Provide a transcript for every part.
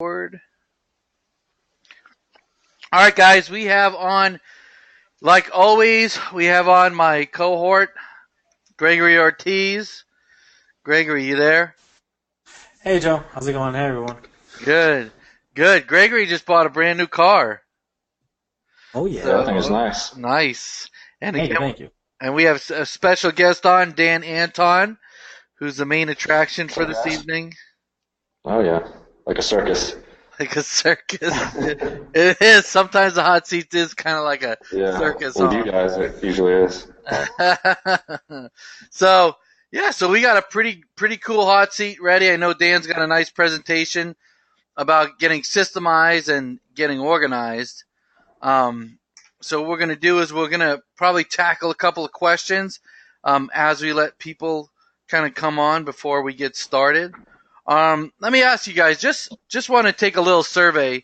All right, guys, we have on, like always, we have on my cohort, Gregory Ortiz. Gregory, you there? Hey Joe, how's it going? Hey everyone. Good, good. Gregory just bought a brand new car. Oh Yeah, yeah. that thing is nice. Nice. And Thank you, again, thank you. and we have a special guest on, Dan Anton, who's the main attraction What's for up, this guys? evening. Oh yeah, like a circus. Like a circus. It is. Sometimes the hot seat is kind of like a Yeah, circus, with you huh? guys, it usually is. So yeah, so we got a pretty cool hot seat ready. I know Dan's got a nice presentation about getting systemized and getting organized. So what we're gonna do is we're gonna probably tackle a couple of questions as we let people kind of come on before we get started. Let me ask you guys, just want to take a little survey.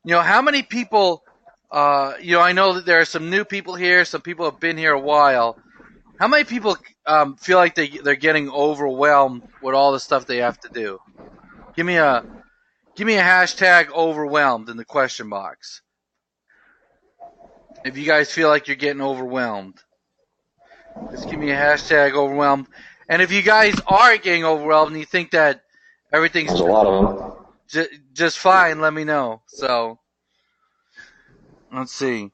How many people? I know that there are some new people here. Some people have been here a while. How many people feel like they're getting overwhelmed with all the stuff they have to do? Give me a hashtag overwhelmed in the question box. If you guys feel like you're getting overwhelmed, just give me a hashtag overwhelmed. And if you guys are getting overwhelmed and you think that everything's There's a lot of just fine, let me know. So let's see. them.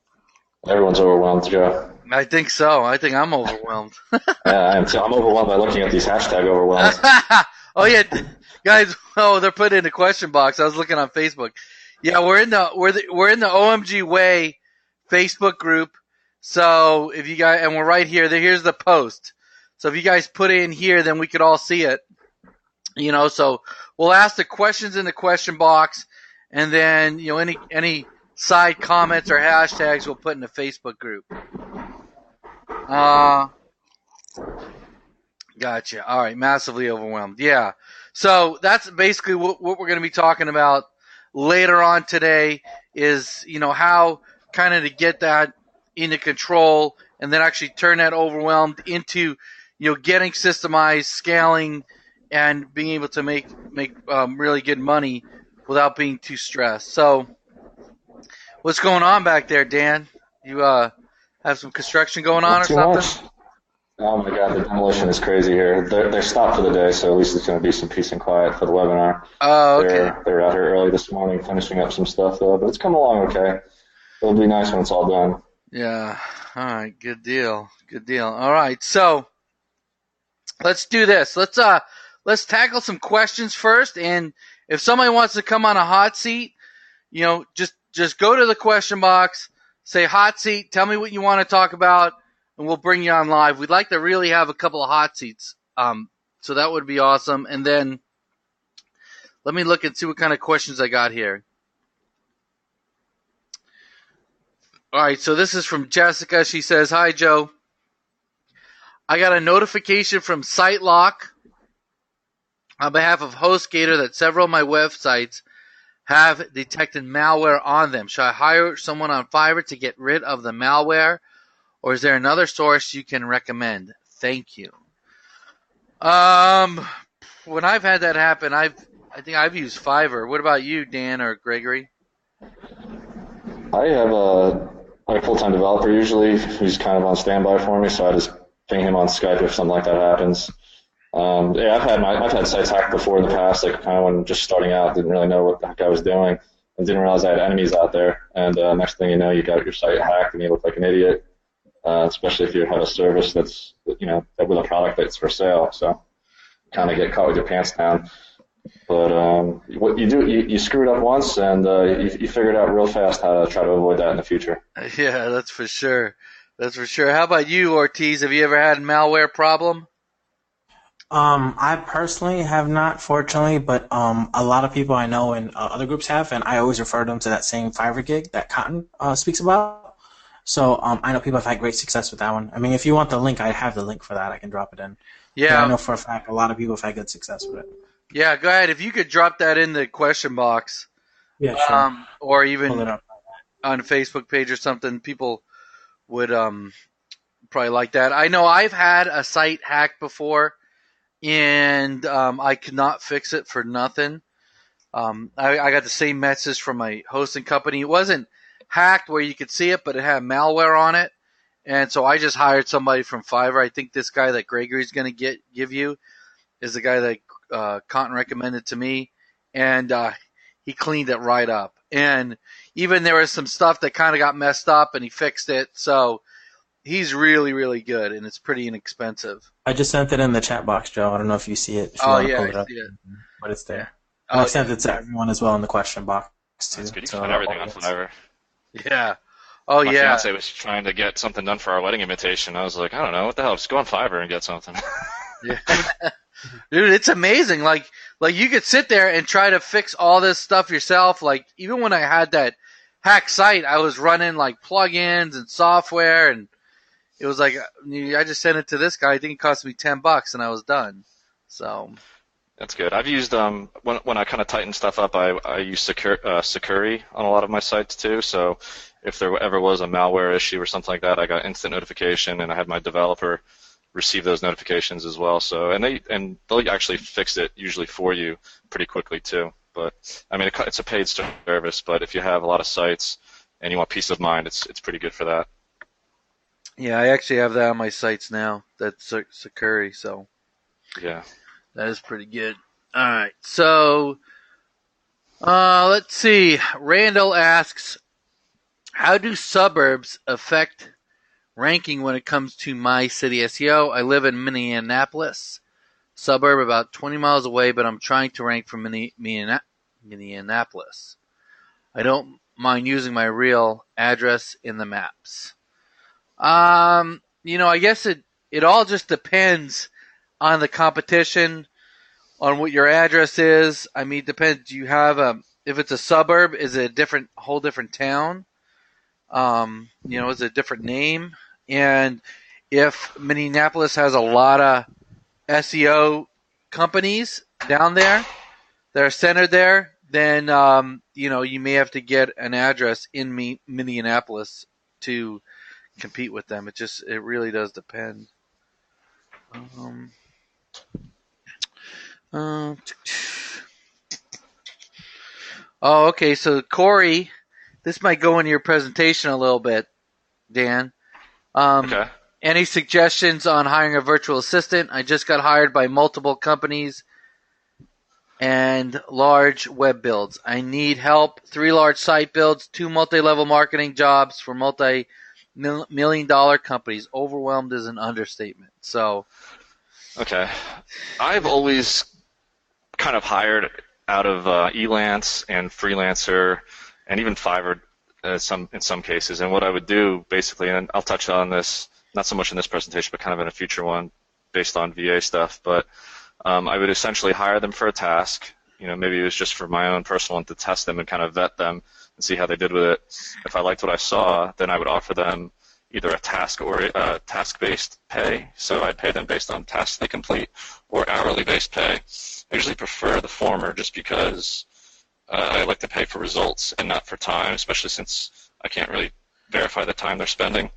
Everyone's overwhelmed, Joe. I think so. I think I'm overwhelmed. Yeah, I am too. I'm overwhelmed by looking at these hashtag overwhelmed. Oh yeah, guys. Oh, they're put in the question box. I was looking on Facebook. Yeah, we're in the OMG Way Facebook group. So if you guys, and we're right here. Here's the post. So if you guys put it in here, then we could all see it. So we'll ask the questions in the question box, and then any side comments or hashtags we'll put in the Facebook group. Gotcha. All right, massively overwhelmed. Yeah. So that's basically what we're going to be talking about later on today is, how kind of to get that into control and then actually turn that overwhelmed into, getting systemized, scaling, and being able to make really good money without being too stressed. So what's going on back there, Dan? You have some construction going on Not or too something? much. Oh my God, the demolition is crazy here. They're stopped for the day, so at least it's going to be some peace and quiet for the webinar. Oh, okay. They're out here early this morning finishing up some stuff though, but it's coming along okay. It'll be nice when it's all done. Yeah. All right. Good deal. Good deal. All right. So let's do this. Let's tackle some questions first. And if somebody wants to come on a hot seat, just go to the question box, say hot seat, tell me what you want to talk about, and we'll bring you on live. We'd like to really have a couple of hot seats. So that would be awesome. And then let me look and see what kind of questions I got here. All right, so this is from Jessica. She says, "Hi, Joe. I got a notification from SiteLock on behalf of HostGator that several of my websites have detected malware on them. Should I hire someone on Fiverr to get rid of the malware, or is there another source you can recommend? Thank you." When I've had that happen, I think I've used Fiverr. What about you, Dan or Gregory? I have a full-time developer usually who's kind of on standby for me, so I just ping him on Skype if something like that happens. Yeah, I've had sites hacked before in the past, like kind of when just starting out, didn't really know what the heck I was doing, and didn't realize I had enemies out there. And next thing you know, you got your site hacked, and you look like an idiot. Especially if you have a service that's with a product that's for sale. So kind of get caught with your pants down. But what you do, you screwed up once, and you figured out real fast how to try to avoid that in the future. Yeah, that's for sure. That's for sure. How about you, Ortiz? Have you ever had a malware problem? I personally have not, fortunately, but a lot of people I know in other groups have, and I always refer them to that same Fiverr gig that Cotton speaks about. So I know people have had great success with that one. I mean, if you want the link, I have the link for that. I can drop it in. But I Yeah, know for a fact a lot of people have had good success with it. yeah. Go ahead. If you could drop that in the question box, Yeah, sure. or Pull it even up. on a Facebook page or something, people would probably like that. I know I've had a site hacked before, and I could not fix it for nothing. I got the same message from my hosting company. It wasn't hacked where you could see it, but it had malware on it. And so I just hired somebody from Fiverr. I think this guy that Gregory's going to give you is the guy that Cotton recommended to me. And he cleaned it right up. And even there was some stuff that kind of got messed up, and he fixed it. So he's really, really good, and it's pretty inexpensive. I just sent it in the chat box, Joe. I don't know if you see it. If you Oh, want to yeah, pull I it up, see it. but it's there. Yeah. And Oh, I sent yeah. it to everyone as well in the question box too. That's good. You So, can find everything on Fiverr. Yeah. Oh, My yeah. fiance was trying to get something done for our wedding invitation. I was like, I don't know, what the hell? Just go on Fiverr and get something. Yeah. Dude, it's amazing. Like you could sit there and try to fix all this stuff yourself. Like even when I had that hack site, I was running like plugins and software, and it was like I just sent it to this guy. I think it cost me $10, and I was done. So That's good. I've used when I kind of tighten stuff up, I use Securi on a lot of my sites too. So if there ever was a malware issue or something like that, I got instant notification, and I had my developer receive those notifications as well. So they'll actually fix it usually for you pretty quickly too. But I mean, it's a paid service, but if you have a lot of sites and you want peace of mind, it's pretty good for that. yeah, I actually have that on my sites now. That's Securi, so Yeah. that is pretty good. All right, so let's see. Randall asks, how do suburbs affect ranking when it comes to my city SEO? I live in Minneapolis, suburb about 20 miles away, but I'm trying to rank for Minneapolis. I don't mind using my real address in the maps. I guess it all just depends on the competition, on what your address is. I mean, it depends. Do you have if it's a suburb, is it a whole different town? Is it a different name? And if Minneapolis has a lot of SEO companies down there that are centered there, then you may have to get an address in Minneapolis to compete with them. It really does depend. Okay. So Corey, this might go into your presentation a little bit, Dan. Okay. Any suggestions on hiring a virtual assistant? I just got hired by multiple companies and large web builds. I need help. 3 large site builds, 2 multi-level marketing jobs for multi-million-dollar companies. Overwhelmed is an understatement. So, Okay. I've always kind of hired out of Elance and Freelancer and even Fiverr in some cases. And what I would do basically, and I'll touch on this not so much in this presentation, but kind of in a future one based on VA stuff, but I would essentially hire them for a task. Maybe it was just for my own personal one to test them and kind of vet them and see how they did with it. If I liked what I saw, then I would offer them either a task or a task-based pay. So I'd pay them based on tasks they complete, or hourly-based pay. I usually prefer the former just because I like to pay for results and not for time, especially since I can't really verify the time they're spending.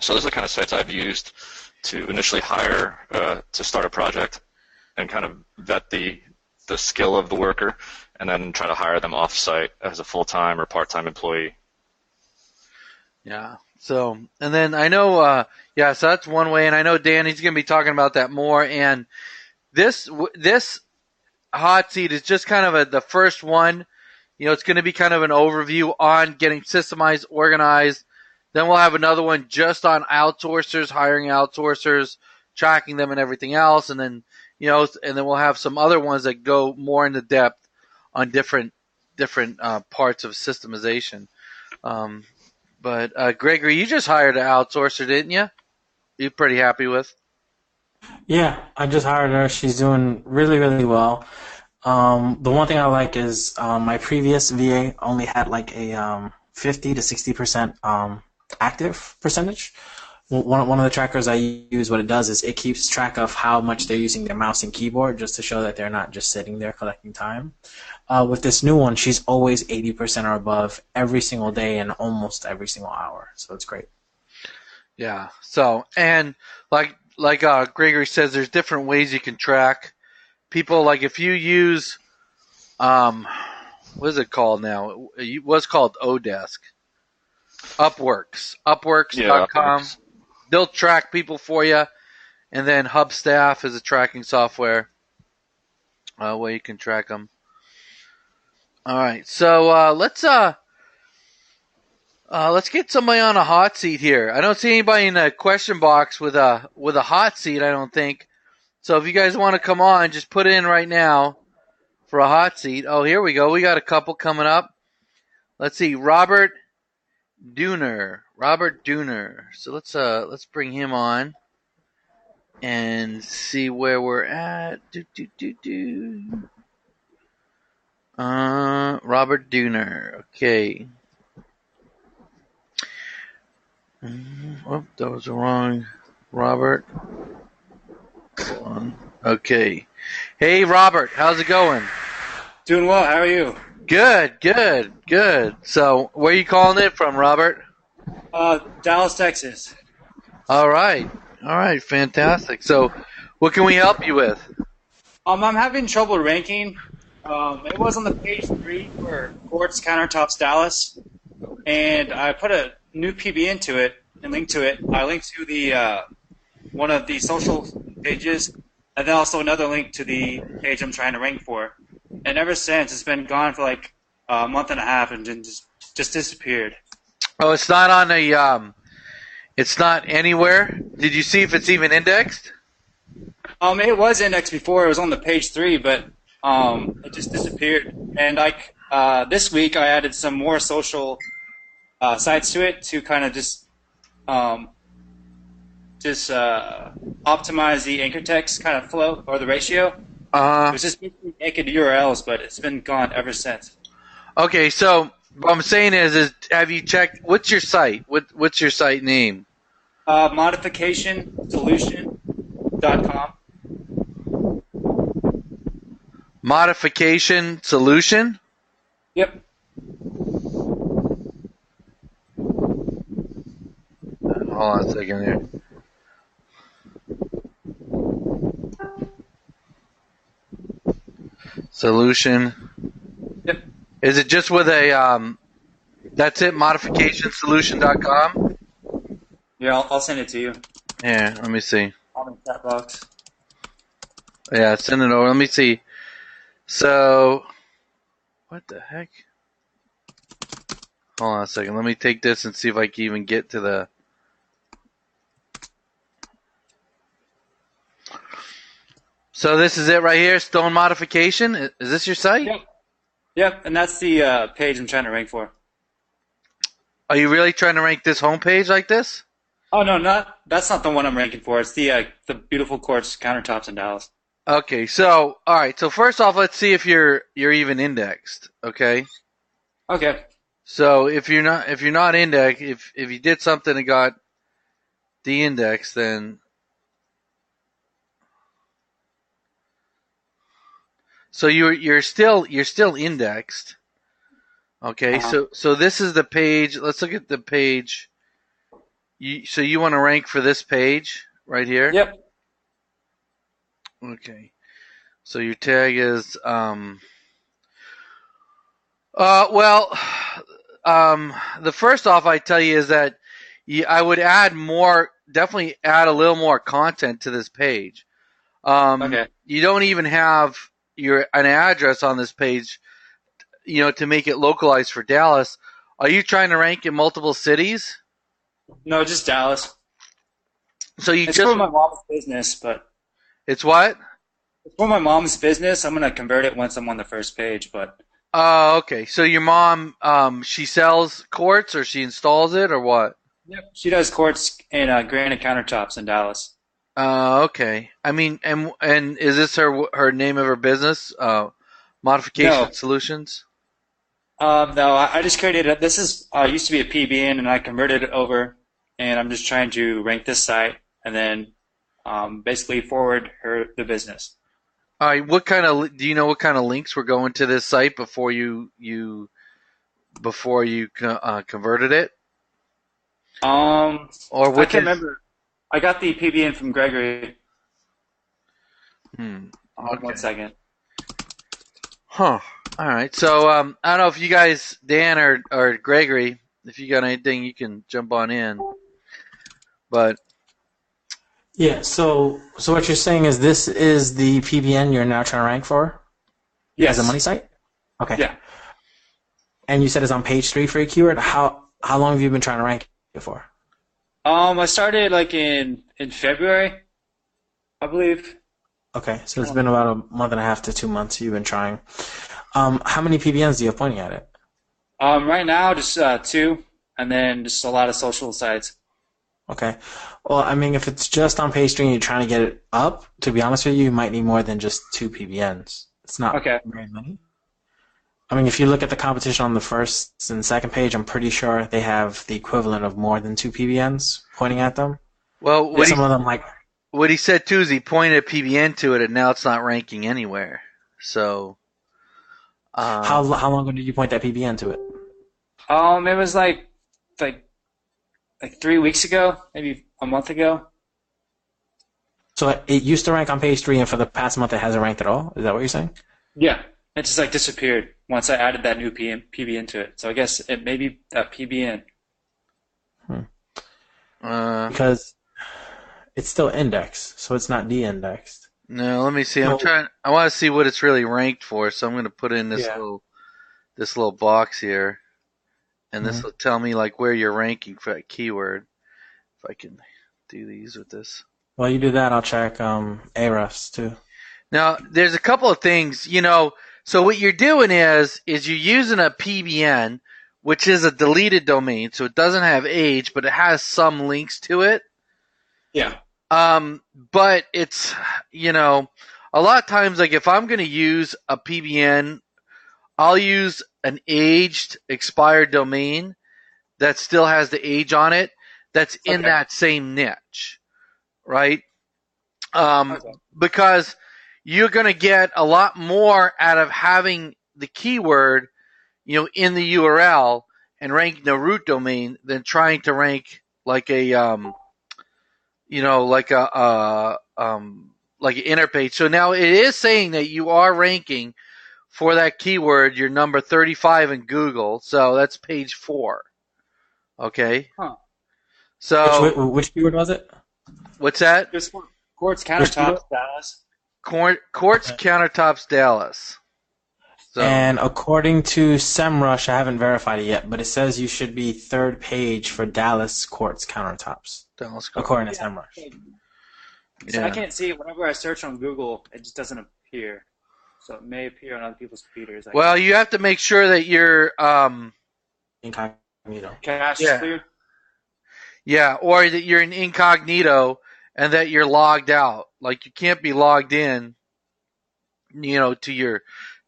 So those are the kind of sites I've used to initially hire to start a project and kind of vet the skill of the worker, and then try to hire them off-site as a full-time or part-time employee. yeah. So, and then I know, so that's one way, and I know Danny's going to be talking about that more. And this hot seat is just kind of the first one. It's going to be kind of an overview on getting systemized, organized. Then we'll have another one just on outsourcers, hiring outsourcers, tracking them and everything else. And then, and then we'll have some other ones that go more into depth on different parts of systemization. But Gregory, you just hired an outsourcer, didn't you? You're pretty happy with? Yeah, I just hired her. She's doing really, really well. The one thing I like is my previous VA only had like a 50 to 60% active percentage. One of the trackers I use, what it does is it keeps track of how much they're using their mouse and keyboard, just to show that they're not just sitting there collecting time. With this new one, she's always 80% or above every single day and almost every single hour. So it's great. Yeah. So, and like Gregory says, there's different ways you can track people. Like if you use what is it called now? It was called Odesk. Upworks. Yeah, Upworks.com. They'll track people for you. And then Hubstaff is a tracking software where you can track them. All right, so let's get somebody on a hot seat here. I don't see anybody in the question box with a hot seat. I don't think. So if you guys want to come on, just put it in right now for a hot seat. Oh, here we go. We got a couple coming up. Let's see, Robert Dooner. So let's bring him on and see where we're at. Robert Dooner. Okay. Oh, that was the wrong Robert. Hold on. Okay. Hey, Robert. How's it going? Doing well. How are you? Good. So, where are you calling it from, Robert? Dallas, Texas. All right. Fantastic. So, what can we help you with? I'm having trouble ranking. It was on the page 3 for Quartz Countertops Dallas, and I put a new PB into it and linked to it. I linked to the one of the social pages, and then also another link to the page I'm trying to rank for. And ever since, it's been gone for like a month and a half, and then just disappeared. Oh, it's not on a it's not anywhere. Did you see if it's even indexed? It was indexed before. It was on the page 3, but it just disappeared. And like this week, I added some more social sites to it to kind of just optimize the anchor text kind of flow or the ratio. It was just basically naked URLs, but it's been gone ever since. Okay, so what I'm saying is have you checked? What's your site? What's your site name? Modificationsolution.com. Modification Solution? Yep. Hold on a second here. Solution. Yep. Is it just with a that's it, modificationsolution.com? Yeah, I'll send it to you. Yeah, let me see. On the chat box. Yeah, send it over. Let me see. So, what the heck? Hold on a second. Let me take this and see if I can even get to the... So this is it right here, Stone Modification? Is this your site? Yep, and that's the page I'm trying to rank for. Are you really trying to rank this homepage like this? Oh, no, that's not the one I'm ranking for. It's the beautiful quartz countertops in Dallas. Okay, so all right. So first off, let's see if you're even indexed. Okay. Okay. So if you're not indexed, if you did something and got de-indexed, then so you're still indexed. Okay. So this is the page. Let's look at the page. So you want to rank for this page right here? Yep. Okay. So your tag is the first off I tell you is that I would definitely add a little more content to this page. Okay. You don't even have an address on this page, to make it localized for Dallas. Are you trying to rank in multiple cities? No, just Dallas. So it's for my mom's business, but it's what? It's for my mom's business. I'm gonna convert it once I'm on the first page, but. Okay. So your mom, she sells quartz, or she installs it, or what? Yep. She does quartz and granite countertops in Dallas. Okay. I mean, and is this her name of her business? Modification Solutions. No, I just created it. This is used to be a PBN, and I converted it over, and I'm just trying to rank this site and then basically forward the business. All right. Do you know what kind of links were going to this site before you converted it? Or what? I can't remember. I got the PBN from Gregory. Okay. 1 second. Huh. All right. So I don't know if you guys, Dan or Gregory, if you got anything, you can jump on in. But Yeah. So what you're saying is this is the PBN you're now trying to rank for Yes. as a money site? Okay. Yeah. And you said it's on page 3 for a keyword. How long have you been trying to rank it for? I started like in February, I believe. Okay, so it's been about a month and a half to 2 months you've been trying. How many PBNs do you have pointing at it? Right now, just 2, and then just a lot of social sites. Okay. Well, I mean, if it's just on page 3 and you're trying to get it up, to be honest with you, you might need more than just 2 PBNs. It's not Okay. very many. I mean, if you look at the competition on the first and second page, I'm pretty sure they have the equivalent of more than 2 PBNs pointing at them. well, Some of them, like, what he said too is he pointed a PBN to it, and now it's not ranking anywhere. So how long ago did you point that PBN to it? It was like 3 weeks ago, maybe a month ago. So it used to rank on page 3, and for the past month it hasn't ranked at all? Is that what you're saying? Yeah. It just like disappeared once I added that new PBN to it. So I guess it may be that PBN. Because it's still indexed, so it's not de-indexed. no, let me see. No. I want to see what it's really ranked for. So I'm going to put in this little box here, and this will tell me like where you're ranking for that keyword. If I can do these with this. While you do that, I'll check Ahrefs too. Now, there's a couple of things, so what you're doing is you're using a PBN, which is a deleted domain, so it doesn't have age, but it has some links to it. Yeah. But it's, a lot of times, like if I'm going to use a PBN, I'll use an aged, expired domain that still has the age on it that's in that same niche, right? Because you're going to get a lot more out of having the keyword, in the URL and ranking the root domain than trying to rank like a, like an inner page. So now it is saying that you are ranking for that keyword. You're number 35 in Google, so that's page 4. Okay. Huh. So which keyword was it? What's that? Just Quartz Countertops, Dallas. Quartz Countertops, Dallas. So, And according to SEMrush, I haven't verified it yet, but it says you should be 3rd page for Dallas Quartz Countertops, Dallas according to SEMrush. So I can't see it. Whenever I search on Google, it just doesn't appear. So it may appear on other people's computers. Well, you have to make sure that you're Incognito. Cache is clear. Yeah, or that you're in incognito and that you're logged out. Like you can't be logged in, to your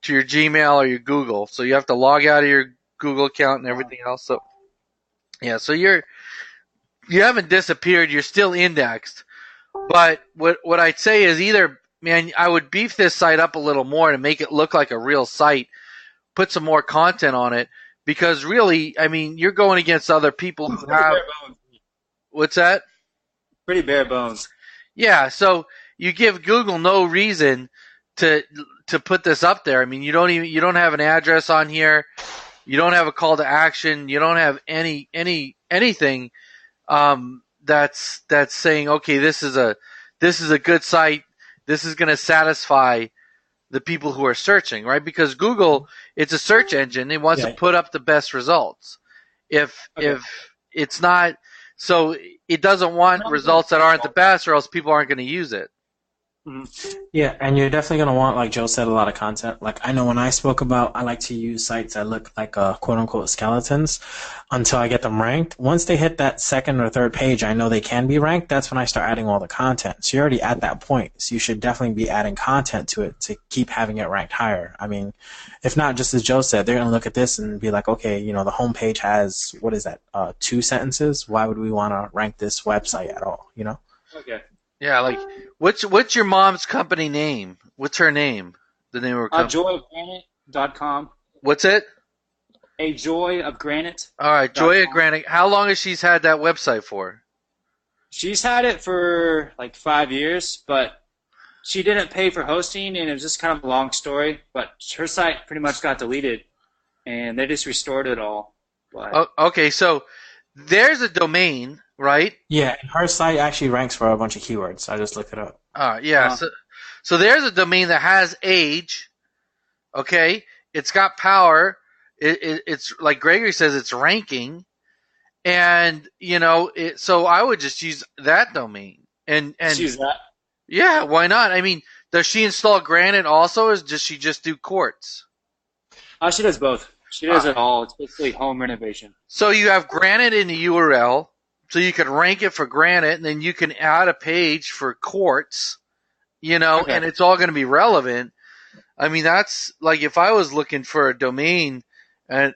Gmail or your Google. So you have to log out of your Google account and everything else. So yeah, so you haven't disappeared. You're still indexed. But what I'd say is either, man, I would beef this site up a little more to make it look like a real site. Put some more content on it, because really, I mean, you're going against other people who have. What's that? Pretty bare bones. Yeah, so you give Google no reason to put this up there. I mean, you don't have an address on here. You don't have a call to action. You don't have anything that's saying, okay, this is a good site. This is going to satisfy the people who are searching, right? Because Google, it's a search engine. It wants to put up the best results. If it's not, so it doesn't want results that aren't the best, or else people aren't going to use it. Yeah, and you're definitely going to want, like Joe said, a lot of content. Like I know when I spoke about, I like to use sites that look like quote-unquote skeletons until I get them ranked. Once they hit that 2nd or 3rd page, I know they can be ranked. That's when I start adding all the content. So you're already at that point. So you should definitely be adding content to it to keep having it ranked higher. I mean, if not, just as Joe said, they're going to look at this and be like, okay, the homepage has, 2 sentences? Why would we want to rank this website at all, Okay. Yeah, like what's your mom's company name? What's her name? The name of her company. Joyofgranite.com. What's it? A Joy of Granite. All right, Joy of Granite. How long has she had that website for? She's had it for like 5 years, but she didn't pay for hosting, and it was just kind of a long story. But her site pretty much got deleted, and they just restored it all. But, Okay, so there's a domain, right? Yeah, and her site actually ranks for a bunch of keywords. I just looked it up. Yeah. So there's a domain that has age. Okay, it's got power. It's like Gregory says, it's ranking, and so I would just use that domain. And just use that. yeah, why not? I mean, does she install Granite also, or does she just do Quartz? She does both. She does it all. It's basically home renovation. So you have Granite in the URL, so you can rank it for Granite, and then you can add a page for Quartz, Okay. and it's all going to be relevant. I mean, that's like if I was looking for a domain, and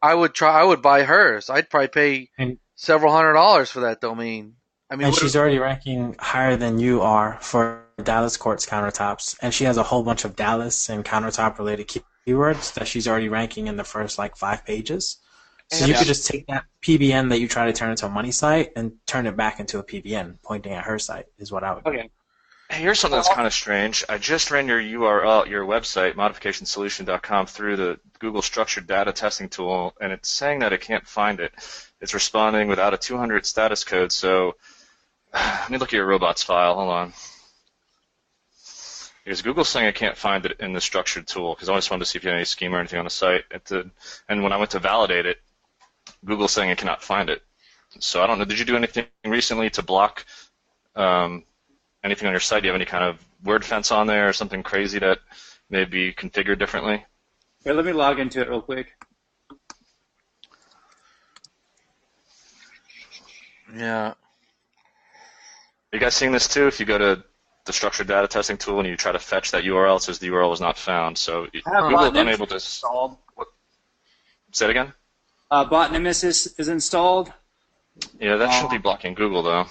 I would buy hers. I'd probably pay several $100s for that domain. I mean, And she's already ranking higher than you are for Dallas quartz countertops, and she has a whole bunch of Dallas and countertop related keywords that she's already ranking in the first 5 pages. So you could just take that PBN that you try to turn into a money site and turn it back into a PBN pointing at her site is what I would do. Okay. Hey, here's something that's kind of strange. I just ran your URL, your website, modificationsolution.com, through the Google Structured Data Testing tool, and it's saying that it can't find it. It's responding without a 200 status code, so let me look at your robots file. Hold on. Because Google's saying I can't find it in the structured tool, because I just wanted to see if you had any schema or anything on the site. And when I went to validate it, Google's saying I cannot find it. So I don't know. Did you do anything recently to block anything on your site? Do you have any kind of word fence on there or something crazy that may be configured differently? Here, let me log into it real quick. Yeah. Are you guys seeing this too? If you go to the structured data testing tool and you try to fetch that URL, it says the URL was not found. So Google is unable to installed. Say it again? Bot Nemesis is installed. Yeah, that shouldn't be blocking Google though.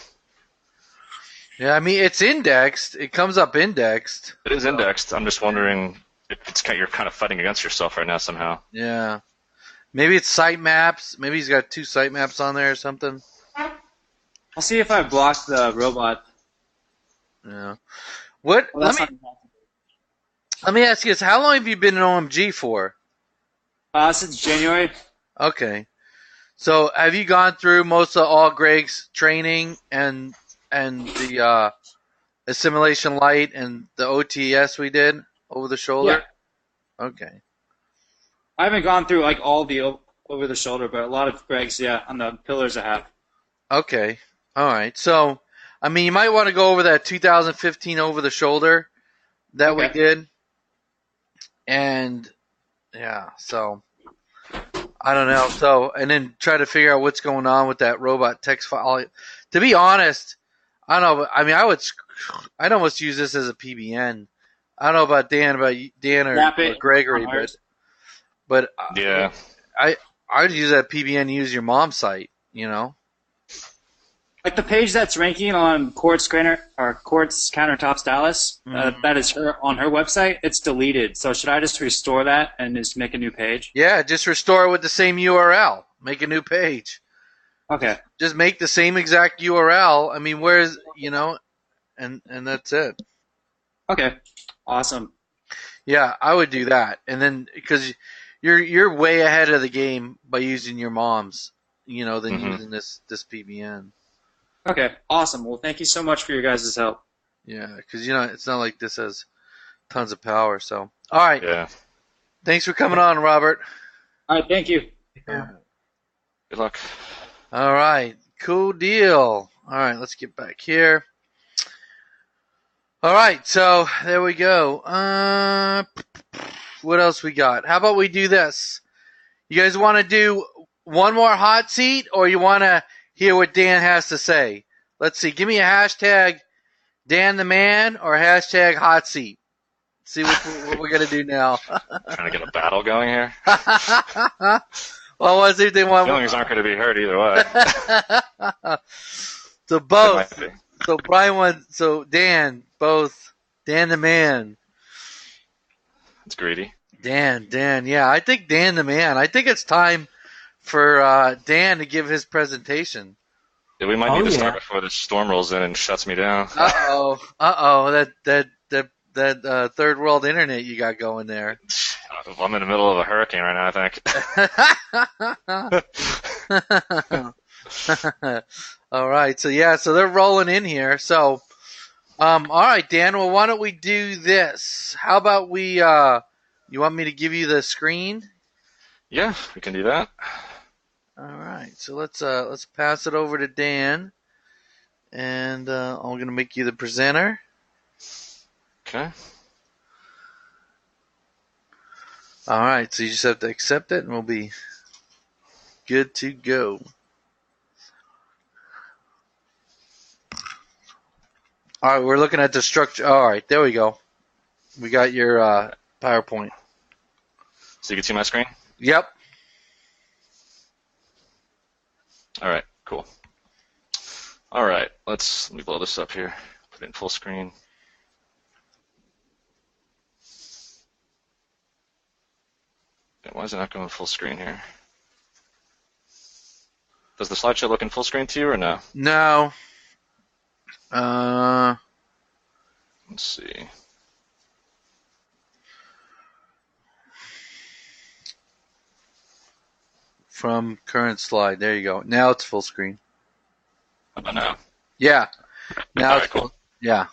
Yeah, I mean, it's indexed. It comes up indexed. It is indexed. I'm just wondering if you're kind of fighting against yourself right now somehow. Yeah. Maybe it's sitemaps. Maybe he's got 2 sitemaps on there or something. I'll see if I block the robot. Yeah. Let me ask you this. How long have you been in OMG for? Since January. Okay. So have you gone through most of all Greg's training and the Assimilation Light and the OTS we did over the shoulder? Yeah. Okay. I haven't gone through all the over the shoulder, but a lot of Greg's, on the pillars I have. Okay. All right. So, I mean, you might want to go over that 2015 over the shoulder that we did. And, yeah, so, I don't know. So, and then try to figure out what's going on with that robot text file. To be honest, I don't know. I mean, I'd almost use this as a PBN. I don't know about Dan or Gregory, but yeah, I'd use that PBN. Use your mom's site, Like the page that's ranking on Quartz Countertops Dallas, that is on her website. It's deleted. So should I just restore that and just make a new page? Yeah, just restore it with the same URL. Make a new page. Okay. Just make the same exact URL. I mean, where's and that's it. Okay. Awesome. Yeah, I would do that, and then because you're way ahead of the game by using your mom's, than using this PBN. Okay. Awesome. Well, thank you so much for your guys' help. Yeah, because it's not like this has tons of power. So, all right. Yeah. Thanks for coming on, Robert. All right. Thank you. Yeah. Good luck. All right. Cool deal. All right. Let's get back here. All right. So there we go. What else we got? How about we do this? You guys want to do one more hot seat, or you want to hear what Dan has to say? Let's see. Give me a hashtag Dan the Man or hashtag hot seat. See what we're going to do now. Trying to get a battle going here. Well, let's see if they want. Feelings aren't going to be hurt either way. So both. So Brian wants. So Dan, both. Dan the Man. It's greedy. Dan. Yeah, I think Dan the Man. I think it's time for Dan to give his presentation. Yeah, we might need to start before the storm rolls in and shuts me down. Uh-oh. That that third world internet you got going there. I'm in the middle of a hurricane right now, I think. All right, so they're rolling in here. So, all right, Dan. Well, why don't we do this? How about we? You want me to give you the screen? Yeah, we can do that. All right, so let's pass it over to Dan, and I'm gonna make you the presenter. Okay. All right, so you just have to accept it, and we'll be good to go. All right, we're looking at the structure. All right, there we go. We got your PowerPoint. So you can see my screen? Yep. All right, cool. All right, let me blow this up here. Put it in full screen. Why is it not going full screen here? Does the slideshow look in full screen to you or no? No. Let's see. From current slide. There you go. Now it's full screen. How about now? Yeah. Now All it's right, cool. Yeah.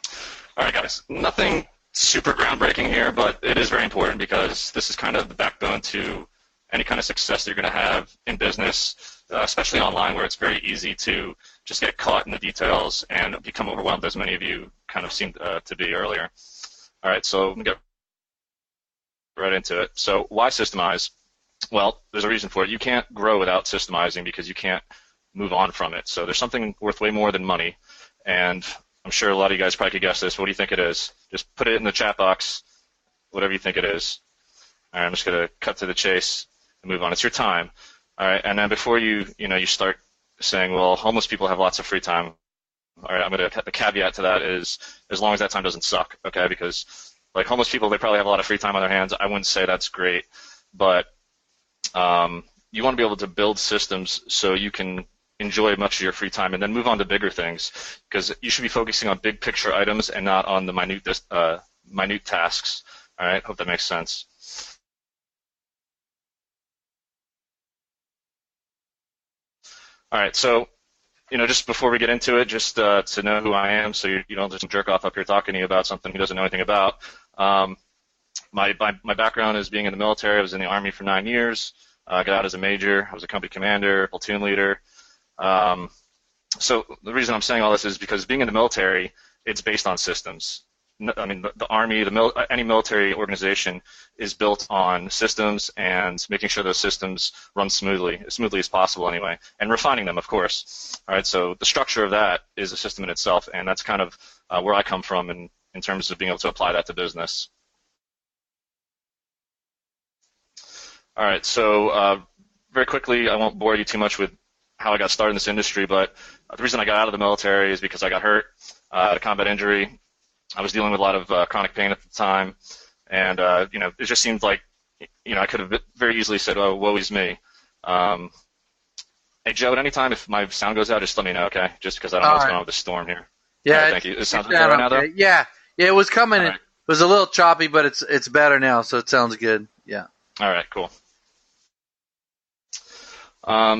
All right, guys. Nothing super groundbreaking here, but it is very important because this is kind of the backbone to any kind of success that you're going to have in business, especially online where it's very easy to just get caught in the details and become overwhelmed, as many of you kind of seemed to be earlier. All right, so I'm going to get right into it. So why systemize? Well, there's a reason for it. You can't grow without systemizing because you can't move on from it. So there's something worth way more than money, and I'm sure a lot of you guys probably could guess this. What do you think it is? Just put it in the chat box, whatever you think it is. All right, I'm just going to cut to the chase and move on. It's your time. All right, and then before you start saying, well, homeless people have lots of free time. All right, I'm going to the caveat to that is as long as that time doesn't suck, okay? Because like homeless people, they probably have a lot of free time on their hands. I wouldn't say that's great, but you want to be able to build systems so you can enjoy much of your free time and then move on to bigger things, because you should be focusing on big picture items and not on the minute tasks. All right, hope that makes sense. All right, so just before we get into it, just to know who I am, so you don't just jerk off up here talking to you about something he doesn't know anything about. My background is being in the military. I was in the Army for 9 years. I got out as a major. I was a company commander, platoon leader. So the reason I'm saying all this is because being in the military, it's based on systems. I mean, the Army, any military organization is built on systems and making sure those systems run smoothly, as smoothly as possible anyway, and refining them, of course. All right, so the structure of that is a system in itself, and that's kind of where I come from in terms of being able to apply that to business. All right, so very quickly, I won't bore you too much with how I got started in this industry, but the reason I got out of the military is because I got hurt, had a combat injury. I was dealing with a lot of chronic pain at the time, and it just seemed like I could have very easily said, "Oh, woe is me." Hey, Joe, at any time if my sound goes out, just let me know, okay? Just because I don't know what's going on with the storm here. Yeah, right, thank you. It sounds okay right now, though? Yeah, it was coming. Right. It was a little choppy, but it's better now, so it sounds good. Yeah. All right, cool.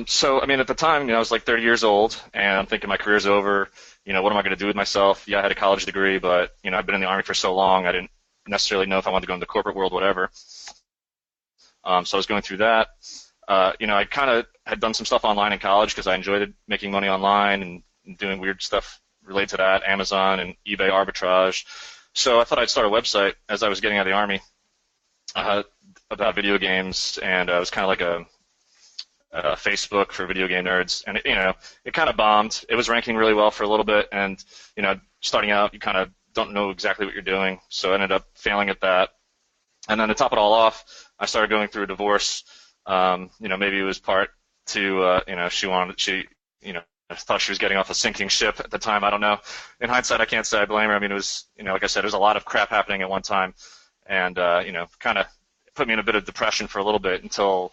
So, I mean, at the time, I was like 30 years old, and I'm thinking my career's over. What am I going to do with myself? Yeah, I had a college degree, but, I've been in the Army for so long, I didn't necessarily know if I wanted to go into the corporate world, whatever. So I was going through that. I kind of had done some stuff online in college because I enjoyed making money online and doing weird stuff related to that, Amazon and eBay arbitrage. So I thought I'd start a website as I was getting out of the Army about video games, and it was kind of like a Facebook for video game nerds, and it kind of bombed. It was ranking really well for a little bit, and starting out, you kind of don't know exactly what you're doing, so I ended up failing at that. And then to top it all off, I started going through a divorce. Maybe it was part to she thought she was getting off a sinking ship at the time. I don't know. In hindsight, I can't say I blame her. I mean, it was like I said, there was a lot of crap happening at one time, and kind of put me in a bit of depression for a little bit until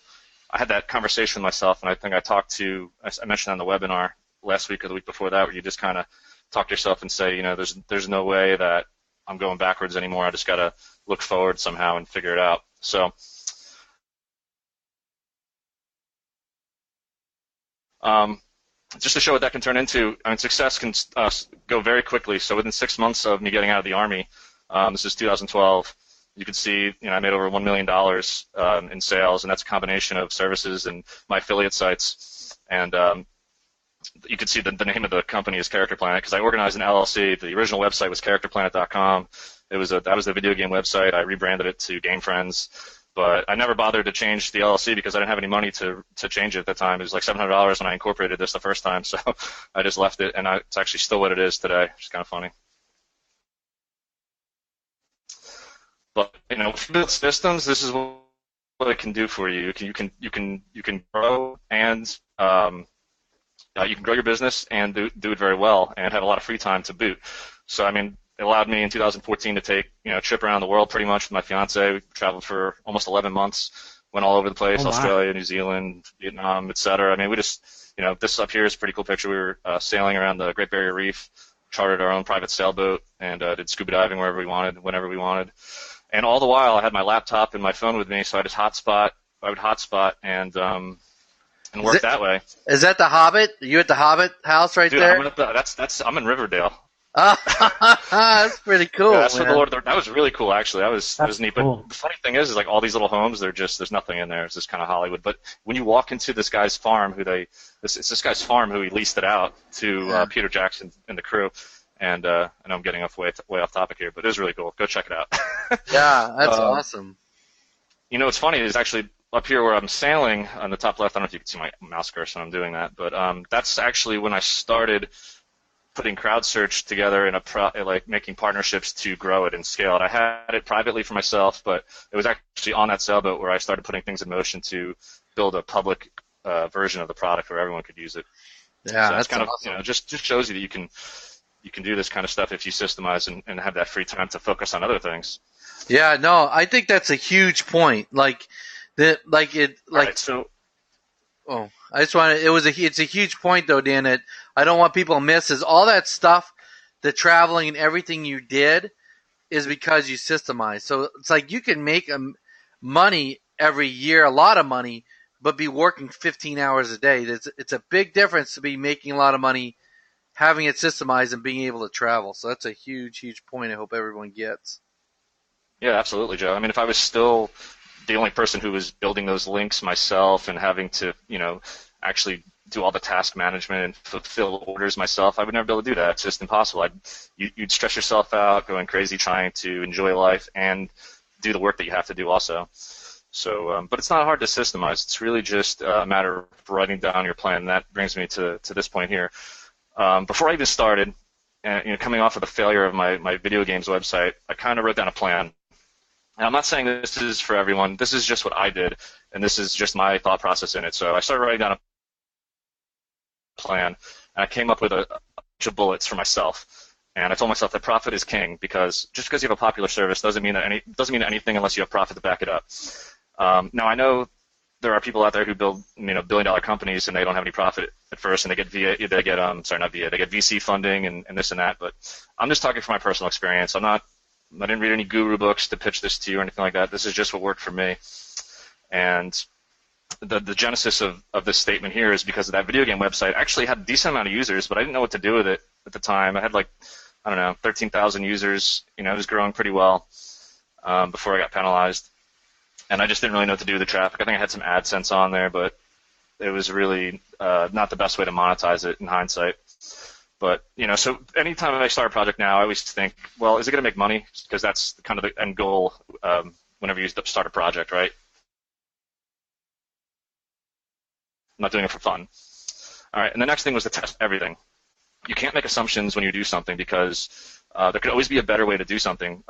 I had that conversation with myself, and I think I mentioned on the webinar last week or the week before that, where you just kind of talk to yourself and say, there's no way that I'm going backwards anymore. I just got to look forward somehow and figure it out. So just to show what that can turn into, I mean, success can go very quickly. So within 6 months of me getting out of the Army, this is 2012, you can see, I made over $1 million in sales, and that's a combination of services and my affiliate sites. And you can see the name of the company is Character Planet because I organized an LLC. The original website was characterplanet.com. That was the video game website. I rebranded it to Game Friends. But I never bothered to change the LLC because I didn't have any money to change it at the time. It was like $700 when I incorporated this the first time, so I just left it, and it's actually still what it is today, which is kind of funny. But with built systems, this is what it can do for you. You can grow and you can grow your business and do it very well and have a lot of free time to boot. So I mean, it allowed me in 2014 to take a trip around the world pretty much with my fiance. We traveled for almost 11 months, went all over the place, Australia, New Zealand, Vietnam, etc. I mean, we just, this up here is a pretty cool picture. We were sailing around the Great Barrier Reef, chartered our own private sailboat, and did scuba diving wherever we wanted, whenever we wanted. And all the while, I had my laptop and my phone with me, so I would hotspot and work that way. Is that the Hobbit? Are you at the Hobbit house right there? I'm in Riverdale. That's pretty cool. Yeah, that's for the Lord. That was really cool, actually. That was neat. Cool. But the funny thing is like all these little homes, there's nothing in there. It's just kind of Hollywood. But when you walk into this guy's farm, it's this guy's farm who he leased it out to Peter Jackson and the crew. And I know I'm getting way off topic here, but it was really cool. Go check it out. Yeah, that's awesome. What's funny is actually up here where I'm sailing on the top left. I don't know if you can see my mouse cursor when I'm doing that, but that's actually when I started putting CrowdSearch together in like making partnerships to grow it and scale it. I had it privately for myself, but it was actually on that sailboat where I started putting things in motion to build a public version of the product where everyone could use it. Yeah, so that's kind awesome. of just shows you that you can do this kind of stuff if you systemize and have that free time to focus on other things. Yeah, no, I think that's a huge point. It's a huge point though, Dan, that I don't want people to miss is all that stuff, the traveling and everything you did is because you systemize. So it's like you can make money every year, a lot of money, but be working 15 hours a day. It's a big difference to be making a lot of money, having it systemized and being able to travel. So that's a huge, huge point I hope everyone gets. Yeah, absolutely, Joe. I mean, if I was still the only person who was building those links myself and having to, actually do all the task management and fulfill orders myself, I would never be able to do that. It's just impossible. You'd stress yourself out, going crazy trying to enjoy life and do the work that you have to do also. So, but it's not hard to systemize. It's really just a matter of writing down your plan. And that brings me to this point here. Before I even started, coming off of the failure of my video games website, I kind of wrote down a plan. And I'm not saying this is for everyone. This is just what I did, and this is just my thought process in it. So I started writing down a plan, and I came up with a bunch of bullets for myself. And I told myself that profit is king because just because you have a popular service doesn't mean anything unless you have profit to back it up. Now I know there are people out there who build billion-dollar companies and they don't have any profit at first, and they get VC funding and this and that. But I'm just talking from my personal experience. I didn't read any guru books to pitch this to you or anything like that. This is just what worked for me. And the genesis of this statement here is because of that video game website. I actually had a decent amount of users, but I didn't know what to do with it at the time. I had 13,000 users. It was growing pretty well before I got penalized. And I just didn't really know what to do with the traffic. I think I had some AdSense on there, but it was really not the best way to monetize it in hindsight. But, so anytime I start a project now, I always think, well, is it going to make money? Because that's kind of the end goal whenever you start a project, right? I'm not doing it for fun. All right, and the next thing was to test everything. You can't make assumptions when you do something because there could always be a better way to do something.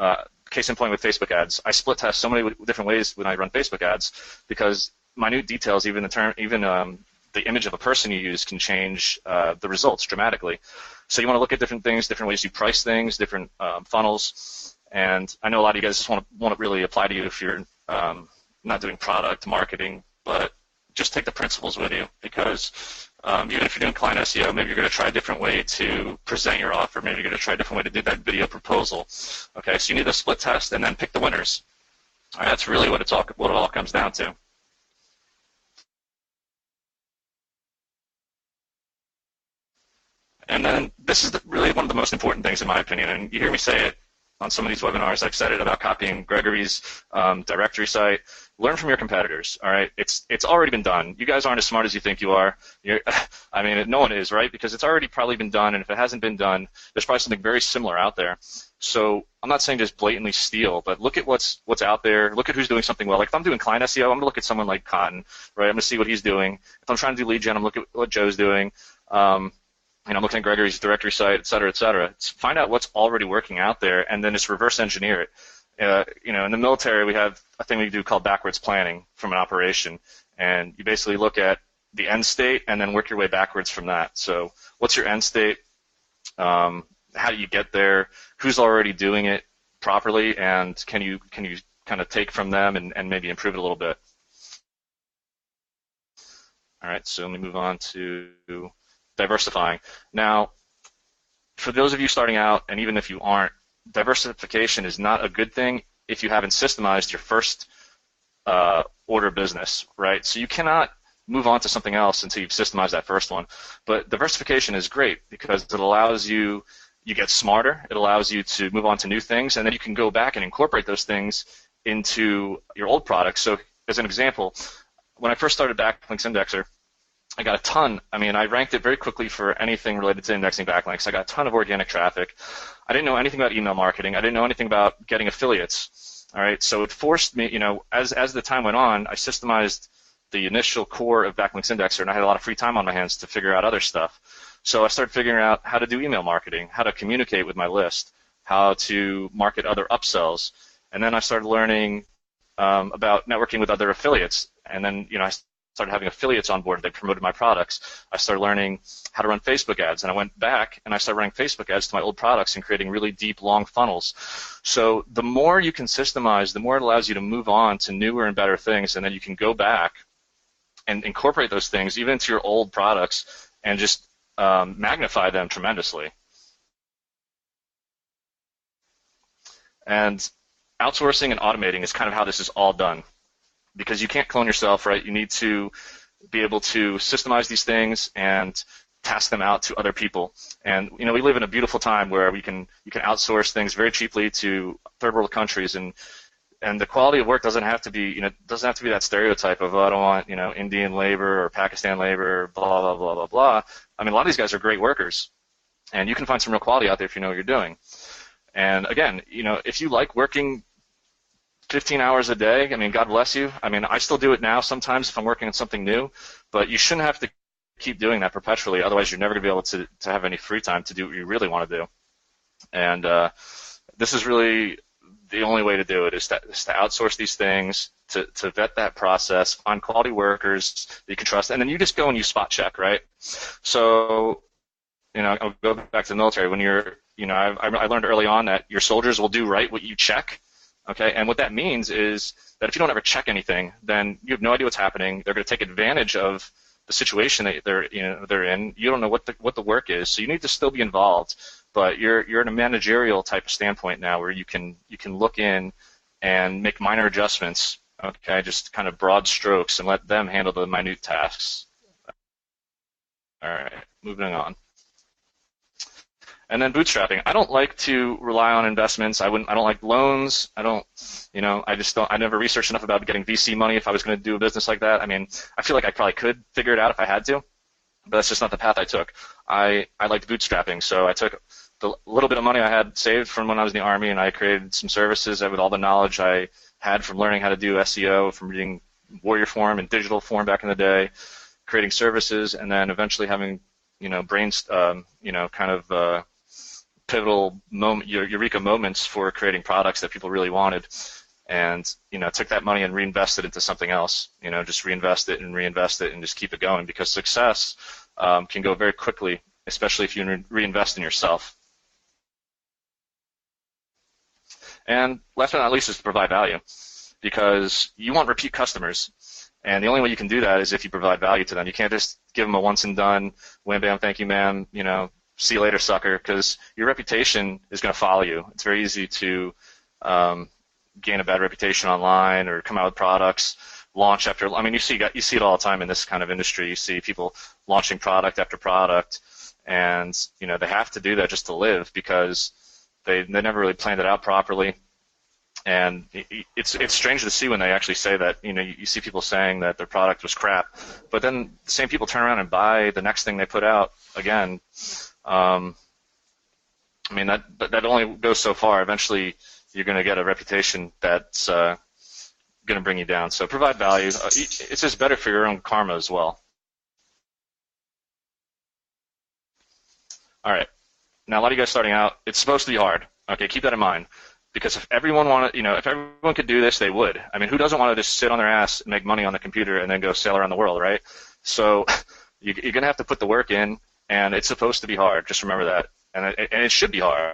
Case in point with Facebook ads, I split test so many different ways when I run Facebook ads because minute details, even the image of a person you use can change the results dramatically. So you want to look at different things, different ways you price things, different funnels. And I know a lot of you guys just won't really apply to you if you're not doing product marketing, but just take the principles with you, because even if you're doing client SEO, maybe you're going to try a different way to present your offer. Maybe you're going to try a different way to do that video proposal. Okay, so you need a split test and then pick the winners. All right, that's really what it all comes down to. And then this is really one of the most important things in my opinion, and you hear me say it on some of these webinars. I've said it about copying Gregory's directory site. Learn from your competitors, all right? It's already been done. You guys aren't as smart as you think you are. I mean, no one is, right? Because it's already probably been done, and if it hasn't been done, there's probably something very similar out there. So I'm not saying just blatantly steal, but look at what's out there. Look at who's doing something well. Like if I'm doing client SEO, I'm going to look at someone like Cotton, right? I'm going to see what he's doing. If I'm trying to do lead gen, I'm looking at what Joe's doing. I'm looking at Gregory's directory site, et cetera, et cetera. Find out what's already working out there, and then just reverse engineer it. In the military, we have a thing we do called backwards planning from an operation, and you basically look at the end state and then work your way backwards from that. So what's your end state? How do you get there? Who's already doing it properly, and can you kind of take from them and maybe improve it a little bit? All right, so let me move on to diversifying. Now, for those of you starting out, and even if you aren't, diversification is not a good thing if you haven't systemized your first order of business, right? So you cannot move on to something else until you've systemized that first one. But diversification is great because it allows you get smarter, it allows you to move on to new things, and then you can go back and incorporate those things into your old products. So as an example, when I first started Backlinks Indexer, I got a ton. I mean, I ranked it very quickly for anything related to indexing backlinks. I got a ton of organic traffic. I didn't know anything about email marketing. I didn't know anything about getting affiliates. All right, so it forced me, as the time went on, I systemized the initial core of Backlinks Indexer, and I had a lot of free time on my hands to figure out other stuff. So I started figuring out how to do email marketing, how to communicate with my list, how to market other upsells, and then I started learning about networking with other affiliates, and then I started having affiliates on board. They promoted my products. I started learning how to run Facebook ads, and I went back and I started running Facebook ads to my old products and creating really deep, long funnels. So the more you can systemize, the more it allows you to move on to newer and better things, and then you can go back and incorporate those things even into your old products and just magnify them tremendously. And outsourcing and automating is kind of how this is all done, because you can't clone yourself, right? You need to be able to systemize these things and task them out to other people. And we live in a beautiful time where you can outsource things very cheaply to third world countries, and the quality of work doesn't have to be doesn't have to be that stereotype of, oh, I don't want Indian labor or Pakistan labor, blah blah blah blah blah. I mean, a lot of these guys are great workers, and you can find some real quality out there if you know what you're doing. And again, if you like working 15 hours a day, I mean, God bless you. I mean, I still do it now sometimes if I'm working on something new, but you shouldn't have to keep doing that perpetually. Otherwise, you're never going to be able to have any free time to do what you really want to do. And this is really the only way to do it, is to outsource these things, to vet that process, find quality workers that you can trust, and then you just go and you spot check, right? So, I'll go back to the military. When I learned early on that your soldiers will do right what you check. Okay, and what that means is that if you don't ever check anything, then you have no idea what's happening. They're going to take advantage of the situation that they're in. You don't know what the work is, so you need to still be involved. But you're in a managerial type of standpoint now, where you can look in and make minor adjustments. Okay, just kind of broad strokes, and let them handle the minute tasks. All right, moving on. And then bootstrapping. I don't like to rely on investments. I don't like loans. I never researched enough about getting VC money if I was going to do a business like that. I mean, I feel like I probably could figure it out if I had to, but that's just not the path I took. I liked bootstrapping, so I took the little bit of money I had saved from when I was in the Army, and I created some services with all the knowledge I had from learning how to do SEO, from reading Warrior Forum and Digital Forum back in the day, creating services, and then eventually having, pivotal moment, eureka moments for creating products that people really wanted, and took that money and reinvested into something else. Just reinvest it and just keep it going, because success can go very quickly, especially if you reinvest in yourself. And last but not least is to provide value, because you want repeat customers. And the only way you can do that is if you provide value to them. You can't just give them a once and done, wham bam, thank you, ma'am, see you later, sucker, because your reputation is going to follow you. It's very easy to gain a bad reputation online or come out with products, launch after. I mean, you see it all the time in this kind of industry. You see people launching product after product, and they have to do that just to live because they never really planned it out properly. And it's strange to see when they actually say that. You see people saying that their product was crap, but then the same people turn around and buy the next thing they put out again. I mean, that only goes so far. Eventually, you're going to get a reputation that's going to bring you down. So provide value. It's just better for your own karma as well. All right. Now, a lot of you guys starting out, it's supposed to be hard. Okay, keep that in mind. Because if everyone if everyone could do this, they would. I mean, who doesn't want to just sit on their ass and make money on the computer and then go sail around the world, right? So you're going to have to put the work in, and it's supposed to be hard. Just remember that. And it should be hard,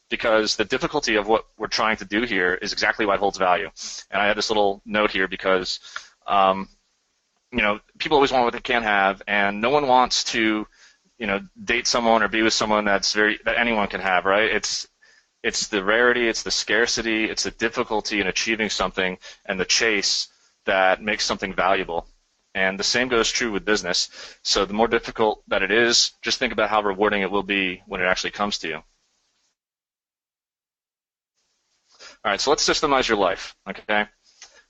because the difficulty of what we're trying to do here is exactly why it holds value. And I had this little note here because, people always want what they can't have, and no one wants to, date someone or be with someone that anyone can have, right? It's the rarity, it's the scarcity, it's the difficulty in achieving something and the chase that makes something valuable. And the same goes true with business. So the more difficult that it is, just think about how rewarding it will be when it actually comes to you. All right, so let's systemize your life, okay?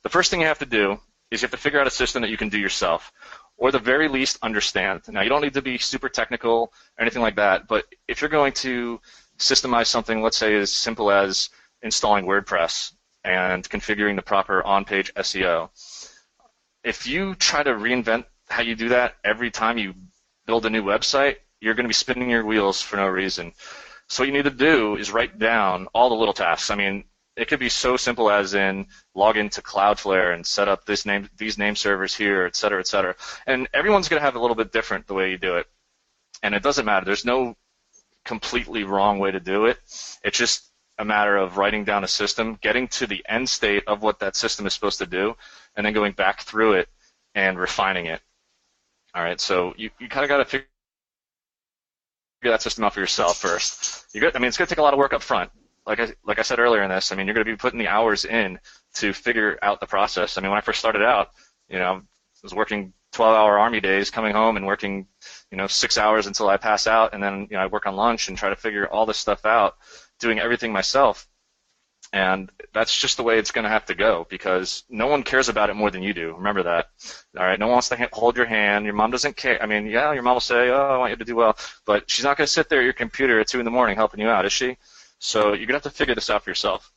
The first thing you have to do is you have to figure out a system that you can do yourself, or the very least understand. Now, you don't need to be super technical or anything like that, but if you're going to systemize something, let's say as simple as installing WordPress and configuring the proper on-page SEO, if you try to reinvent how you do that every time you build a new website, you're going to be spinning your wheels for no reason. So what you need to do is write down all the little tasks. I mean, it could be so simple as in log into Cloudflare and set up these name servers here, et cetera, et cetera. And everyone's going to have a little bit different the way you do it. And it doesn't matter. There's no completely wrong way to do it. It's just a matter of writing down a system, getting to the end state of what that system is supposed to do, and then going back through it and refining it. All right, so you kind of got to figure that system out for yourself first. It's going to take a lot of work up front. Like I said earlier in this, I mean, you're going to be putting the hours in to figure out the process. I mean, when I first started out, I was working 12-hour Army days, coming home and working, 6 hours until I pass out, and then I work on lunch and try to figure all this stuff out, doing everything myself. And that's just the way it's going to have to go, because no one cares about it more than you do. Remember that. All right, no one wants to hold your hand. Your mom doesn't care. I mean, yeah, your mom will say, "Oh, I want you to do well," but she's not going to sit there at your computer at 2 in the morning helping you out, is she? So you're going to have to figure this out for yourself.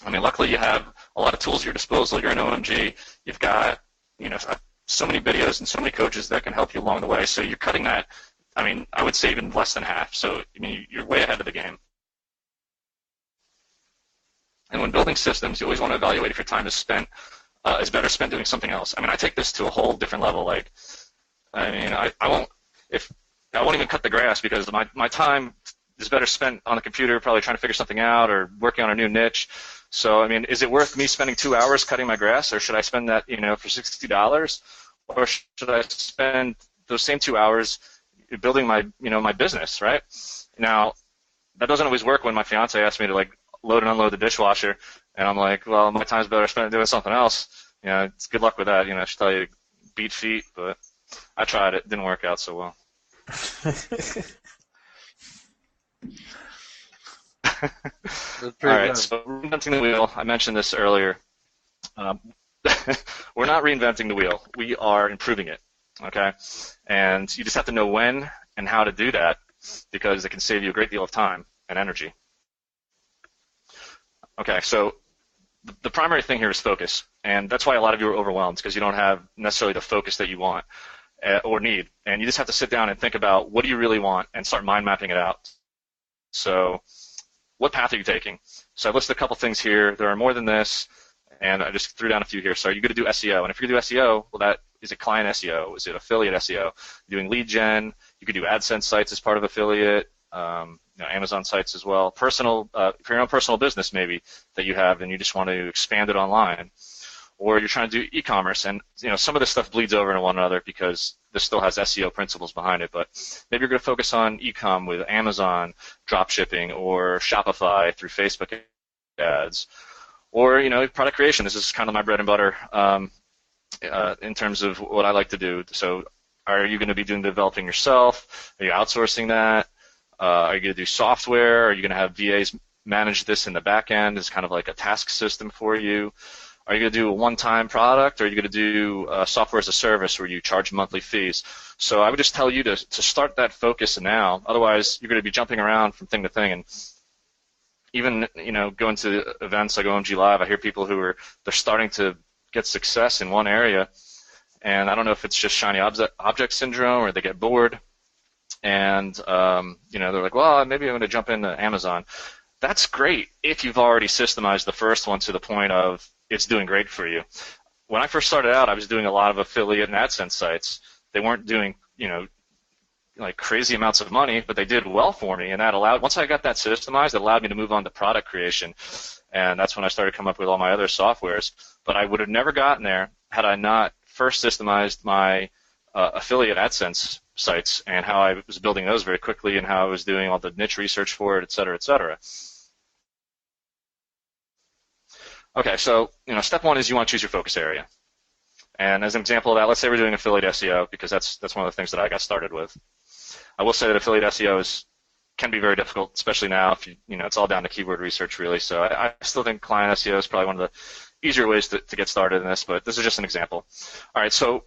I mean, luckily you have a lot of tools at your disposal. You're an OMG. You've got, so many videos and so many coaches that can help you along the way. So you're cutting that, I would say even less than half. So, you're way ahead of the game. And when building systems, you always want to evaluate if your time is better spent doing something else. I take this to a whole different level. I won't even cut the grass, because my time is better spent on the computer, probably trying to figure something out or working on a new niche. So, is it worth me spending 2 hours cutting my grass, or should I spend that, for $60, or should I spend those same 2 hours building my, my business, right? Now, that doesn't always work when my fiance asks me to load and unload the dishwasher, and I'm like, well, my time's better spent doing something else. It's good luck with that. I should tell you to beat feet, but I tried it. Didn't work out so well. All right, so reinventing the wheel. I mentioned this earlier. We're not reinventing the wheel. We are improving it, okay? And you just have to know when and how to do that, because it can save you a great deal of time and energy. Okay, so the primary thing here is focus, and that's why a lot of you are overwhelmed, because you don't have necessarily the focus that you want or need, and you just have to sit down and think about what do you really want and start mind mapping it out. So what path are you taking? So I listed a couple things here. There are more than this, and I just threw down a few here. So are you going to do SEO? And if you're going to do SEO, well, is it client SEO? Is it affiliate SEO? You're doing lead gen. You could do AdSense sites as part of affiliate, Amazon sites as well. Personal, for your own personal business maybe that you have, and you just want to expand it online. or you're trying to do e-commerce, and some of this stuff bleeds over into one another because this still has SEO principles behind it. But maybe you're going to focus on e-com with Amazon drop shipping or Shopify through Facebook ads, or product creation. This is kind of my bread and butter in terms of what I like to do. So, are you going to be doing the developing yourself? Are you outsourcing that? Are you going to do software? Are you going to have VAs manage this in the back end as kind of like a task system for you? Are you going to do a one-time product, or are you going to do software as a service where you charge monthly fees? So I would just tell you to start that focus now. Otherwise, you're going to be jumping around from thing to thing. And even going to events like OMG Live, I hear people who they're starting to get success in one area, and I don't know if it's just shiny object syndrome or they get bored, and they're like, well, maybe I'm going to jump into Amazon. That's great if you've already systemized the first one to the point of it's doing great for you. When I first started out, I was doing a lot of affiliate and AdSense sites. They weren't doing, like crazy amounts of money, but they did well for me, and that allowed, once I got that systemized, it allowed me to move on to product creation, and that's when I started coming up with all my other softwares. But I would have never gotten there had I not first systemized my affiliate AdSense sites and how I was building those very quickly and how I was doing all the niche research for it, et cetera, et cetera. Okay, so step one is you want to choose your focus area. And as an example of that, let's say we're doing affiliate SEO, because that's one of the things that I got started with. I will say that affiliate SEO can be very difficult, especially now if it's all down to keyword research really. So I still think client SEO is probably one of the easier ways to get started in this, but this is just an example. All right, so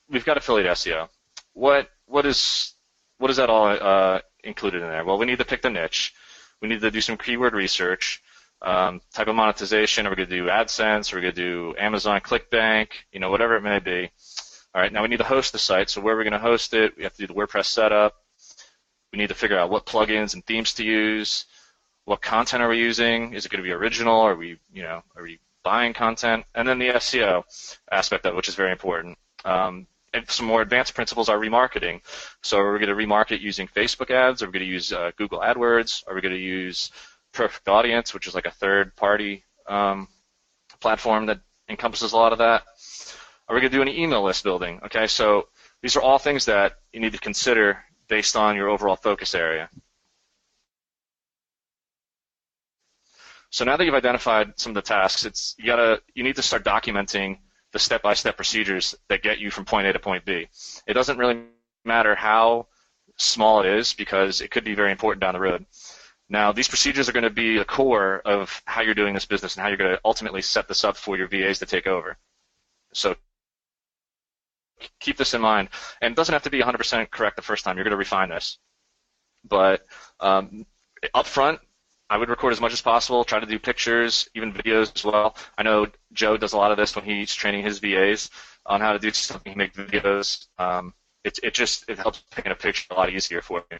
we've got affiliate SEO. What is that all included in there? Well, we need to pick the niche. We need to do some keyword research. Type of monetization. Are we going to do AdSense? Are we going to do Amazon ClickBank? Whatever it may be. All right, now we need to host the site. So where are we going to host it? We have to do the WordPress setup. We need to figure out what plugins and themes to use. What content are we using? Is it going to be original? Are we buying content? And then the SEO aspect of it, which is very important. And some more advanced principles are remarketing. So are we going to remarket using Facebook ads? Are we going to use Google AdWords? Are we going to use Perfect Audience, which is like a third-party platform that encompasses a lot of that? Are we going to do any email list building? Okay, so these are all things that you need to consider based on your overall focus area. So now that you've identified some of the tasks, you need to start documenting the step-by-step procedures that get you from point A to point B. It doesn't really matter how small it is, because it could be very important down the road. Now, these procedures are going to be the core of how you're doing this business and how you're going to ultimately set this up for your VAs to take over. So keep this in mind. And it doesn't have to be 100% correct the first time. You're going to refine this. But up front, I would record as much as possible, try to do pictures, even videos as well. I know Joe does a lot of this when he's training his VAs on how to do something, make videos. It helps taking a picture a lot easier for you.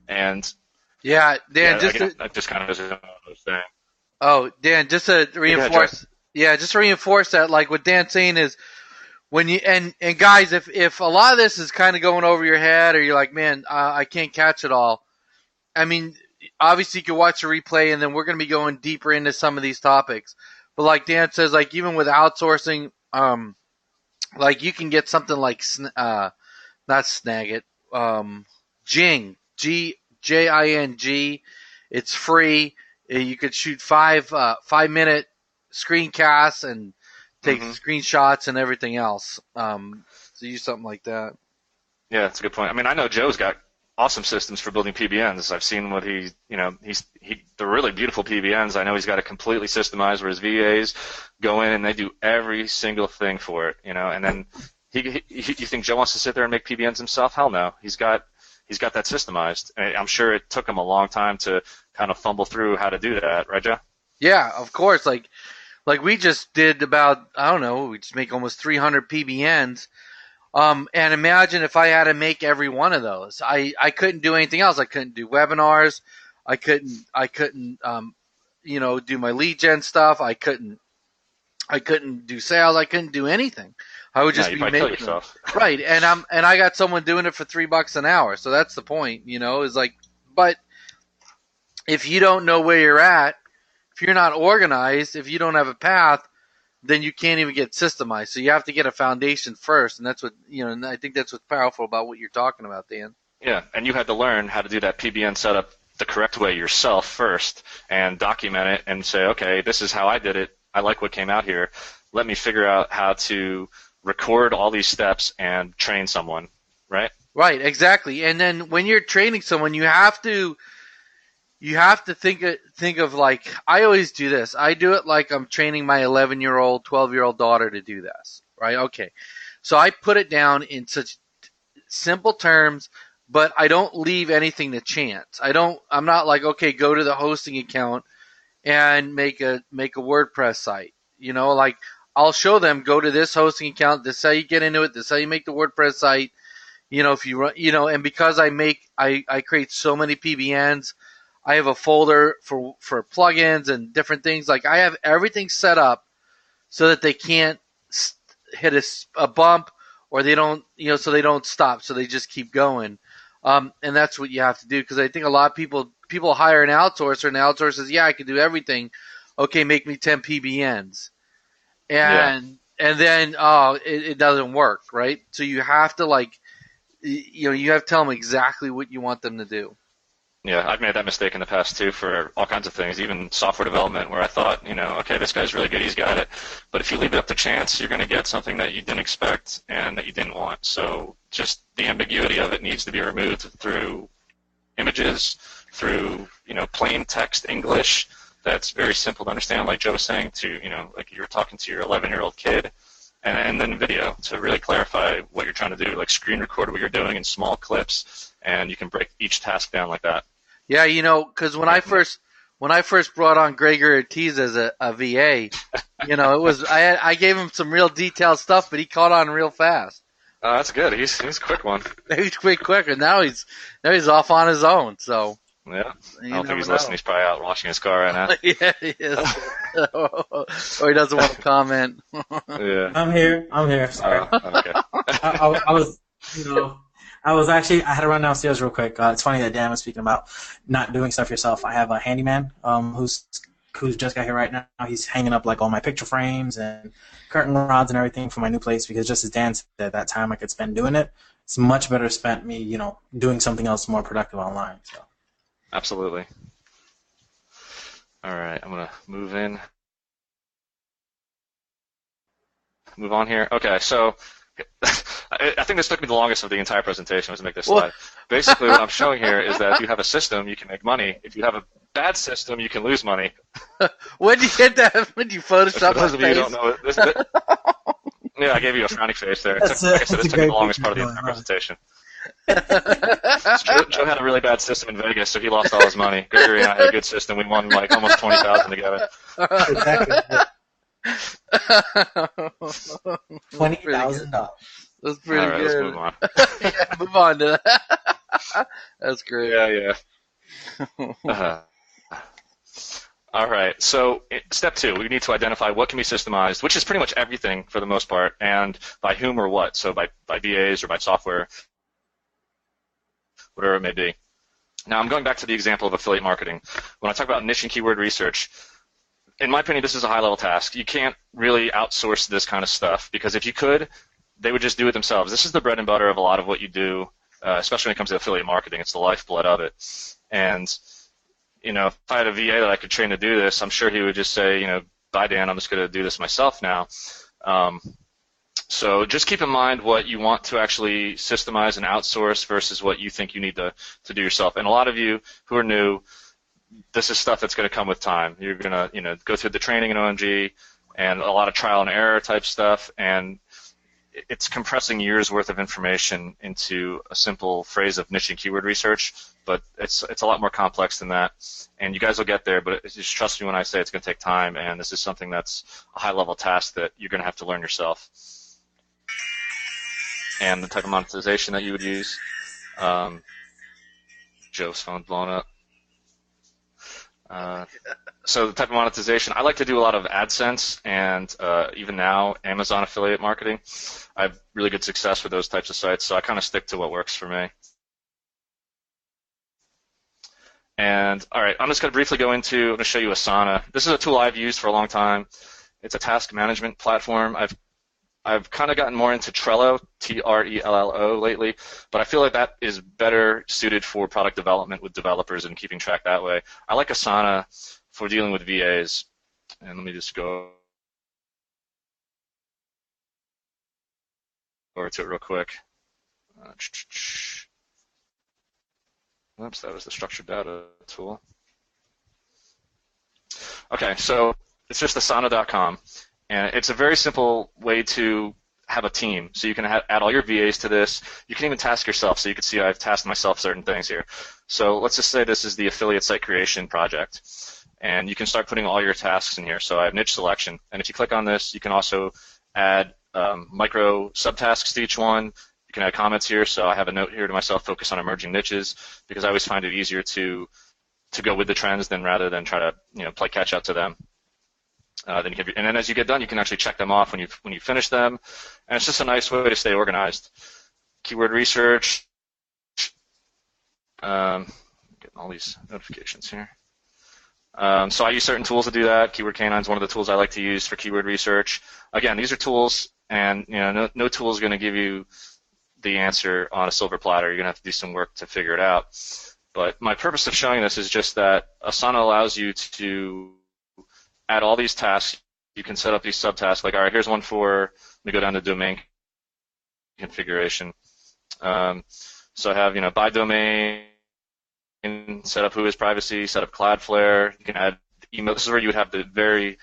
And yeah, Dan, that just kind of is what I was saying. Oh, Dan, just to reinforce, just to reinforce that, like what Dan's saying is, when you and guys, if a lot of this is kind of going over your head, or you're like, man, I can't catch it all. I mean, obviously you can watch the replay, and then we're going to be going deeper into some of these topics. But like Dan says, like even with outsourcing, like you can get something like not Snagit, Jing, Jing. It's free. You could shoot 5-minute screencasts and take screenshots and everything else. So use something like that. Yeah, that's a good point. I mean, I know Joe's got awesome systems for building PBNs. I've seen what they're really beautiful PBNs. I know he's got it completely systemized where his VAs go in and they do every single thing for it, and then you think Joe wants to sit there and make PBNs himself? Hell no. He's got that systemized. And I'm sure it took him a long time to kind of fumble through how to do that, right, Joe? Yeah, of course. Like we just did about, I don't know, we just make almost 300 PBNs. And imagine if I had to make every one of those. I couldn't do anything else. I couldn't do webinars. I couldn't do my lead gen stuff. I couldn't do sales. I couldn't do anything. I would just be making them. Right. And I got someone doing it for $3 an hour. So that's the point, is like, but if you don't know where you're at, if if you're not organized, if you don't have a path, then you can't even get systemized. So you have to get a foundation first, and that's what and I think that's what's powerful about what you're talking about, Dan. Yeah, and you had to learn how to do that PBN setup the correct way yourself first, and document it and say, okay, this is how I did it. I like what came out here. Let me figure out how to record all these steps and train someone, right? Right, exactly. And then when you're training someone, you have to think of like, I always do this. I do it like I'm training my 11-year-old, 12-year-old daughter to do this, right? Okay. So I put it down in such simple terms, but I don't leave anything to chance. I'm not like, okay, go to the hosting account and make a WordPress site. Like, I'll show them, go to this hosting account, this is how you get into it, this is how you make the WordPress site. If you run, and because I create so many PBNs, I have a folder for plugins and different things. Like, I have everything set up so that they can't hit a bump, or they don't, so they don't stop, so they just keep going. And that's what you have to do, because I think a lot of people hire an outsourcer, and the outsourcer says, yeah, I can do everything. Okay, make me 10 PBNs. And then it doesn't work, right? So you have to you have to tell them exactly what you want them to do. Yeah, I've made that mistake in the past too for all kinds of things, even software development, where I thought, okay, this guy's really good, he's got it. But if you leave it up to chance, you're going to get something that you didn't expect and that you didn't want. So just the ambiguity of it needs to be removed through images, through plain text English that's very simple to understand, like Joe was saying, to like you're talking to your 11-year-old kid. And then video to really clarify what you're trying to do, like screen record what you're doing in small clips, and you can break each task down like that. Yeah, because when I first brought on Gregor Ortiz as a VA, it was I gave him some real detailed stuff, but he caught on real fast. Oh, that's good. He's a quick one. He's quick, and now he's off on his own. So yeah, I don't think he's listening. He's probably out washing his car right now. Yeah, he is. Or he doesn't want to comment. Yeah, I'm here. Sorry. Okay. I had to run downstairs real quick. It's funny that Dan was speaking about not doing stuff yourself. I have a handyman who's just got here right now. He's hanging up like all my picture frames and curtain rods and everything for my new place, because just as Dan said, that time I could spend doing it, it's much better spent me, doing something else more productive online. So. Absolutely. All right, I'm gonna move on here. Okay, so I think this took me the longest of the entire presentation was to make this slide. Basically, what I'm showing here is that if you have a system, you can make money. If you have a bad system, you can lose money. When did you get that? When you Photoshop those of you who don't know it, yeah, I gave you a frowny face there. Like I said, this took me the longest part of the entire presentation. Joe had a really bad system in Vegas, so he lost all his money. Gregory and I had a good system. We won like almost $20,000 together. Exactly. $20,000. That's pretty all right, good. Let's move on. Yeah, move on to that. That's great. Yeah. All right. So step 2, we need to identify what can be systemized, which is pretty much everything for the most part, and by whom or what. So by VAs or by software, whatever it may be. Now I'm going back to the example of affiliate marketing. When I talk about niche and keyword research, in my opinion, this is a high-level task. You can't really outsource this kind of stuff, because if you could, they would just do it themselves. This is the bread and butter of a lot of what you do, especially when it comes to affiliate marketing. It's the lifeblood of it. And, if I had a VA that I could train to do this, I'm sure he would just say, bye, Dan, I'm just going to do this myself now. So just keep in mind what you want to actually systemize and outsource versus what you think you need to do yourself. And a lot of you who are new, this is stuff that's going to come with time. You're going to, go through the training in OMG and a lot of trial and error type stuff, and it's compressing years worth of information into a simple phrase of niche and keyword research, but it's a lot more complex than that. And you guys will get there, but just trust me when I say it's going to take time, and this is something that's a high-level task that you're going to have to learn yourself. And the type of monetization that you would use. Joe's phone's blown up. So the type of monetization, I like to do a lot of AdSense and even now Amazon affiliate marketing. I have really good success with those types of sites, so I kind of stick to what works for me. And all right, I'm just going to briefly I'm going to show you Asana. This is a tool I've used for a long time. It's a task management platform. I've kind of gotten more into Trello, Trello lately, but I feel like that is better suited for product development with developers and keeping track that way. I like Asana for dealing with VAs. And let me just go over to it real quick. Oops, that was the structured data tool. Okay, so it's just asana.com, and it's a very simple way to have a team. So you can add all your VAs to this. You can even task yourself, so you can see I've tasked myself certain things here. So let's just say this is the affiliate site creation project, and you can start putting all your tasks in here. So I have niche selection, and if you click on this, you can also add micro subtasks to each one. You can add comments here, so I have a note here to myself, focus on emerging niches, because I always find it easier to go with the trends than rather than try to play catch up to them. And then as you get done, you can actually check them off when you finish them, and it's just a nice way to stay organized. Keyword research, getting all these notifications here. So I use certain tools to do that. Keyword Canine is one of the tools I like to use for keyword research. Again, these are tools, and no tool is going to give you the answer on a silver platter. You're going to have to do some work to figure it out. But my purpose of showing this is just that Asana allows you to add all these tasks. You can set up these subtasks. Like, all right, here's one for, let me go down to domain configuration. So I have, by domain, set up Whois privacy, set up Cloudflare. You can add email. This is where you would have the very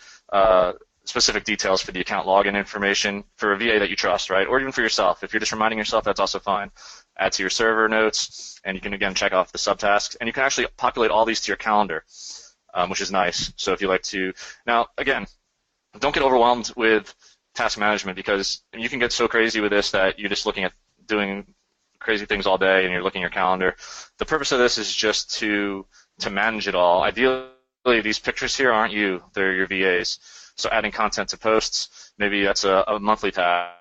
specific details for the account login information for a VA that you trust, right? Or even for yourself. If you're just reminding yourself, that's also fine. Add to your server notes, and you can, again, check off the subtasks. And you can actually populate all these to your calendar, which is nice. So if you like to... Now, again, don't get overwhelmed with task management, because you can get so crazy with this that you're just looking at doing crazy things all day and you're looking at your calendar. The purpose of this is just to manage it all. Ideally, these pictures here aren't you. They're your VAs. So adding content to posts, maybe that's a monthly task.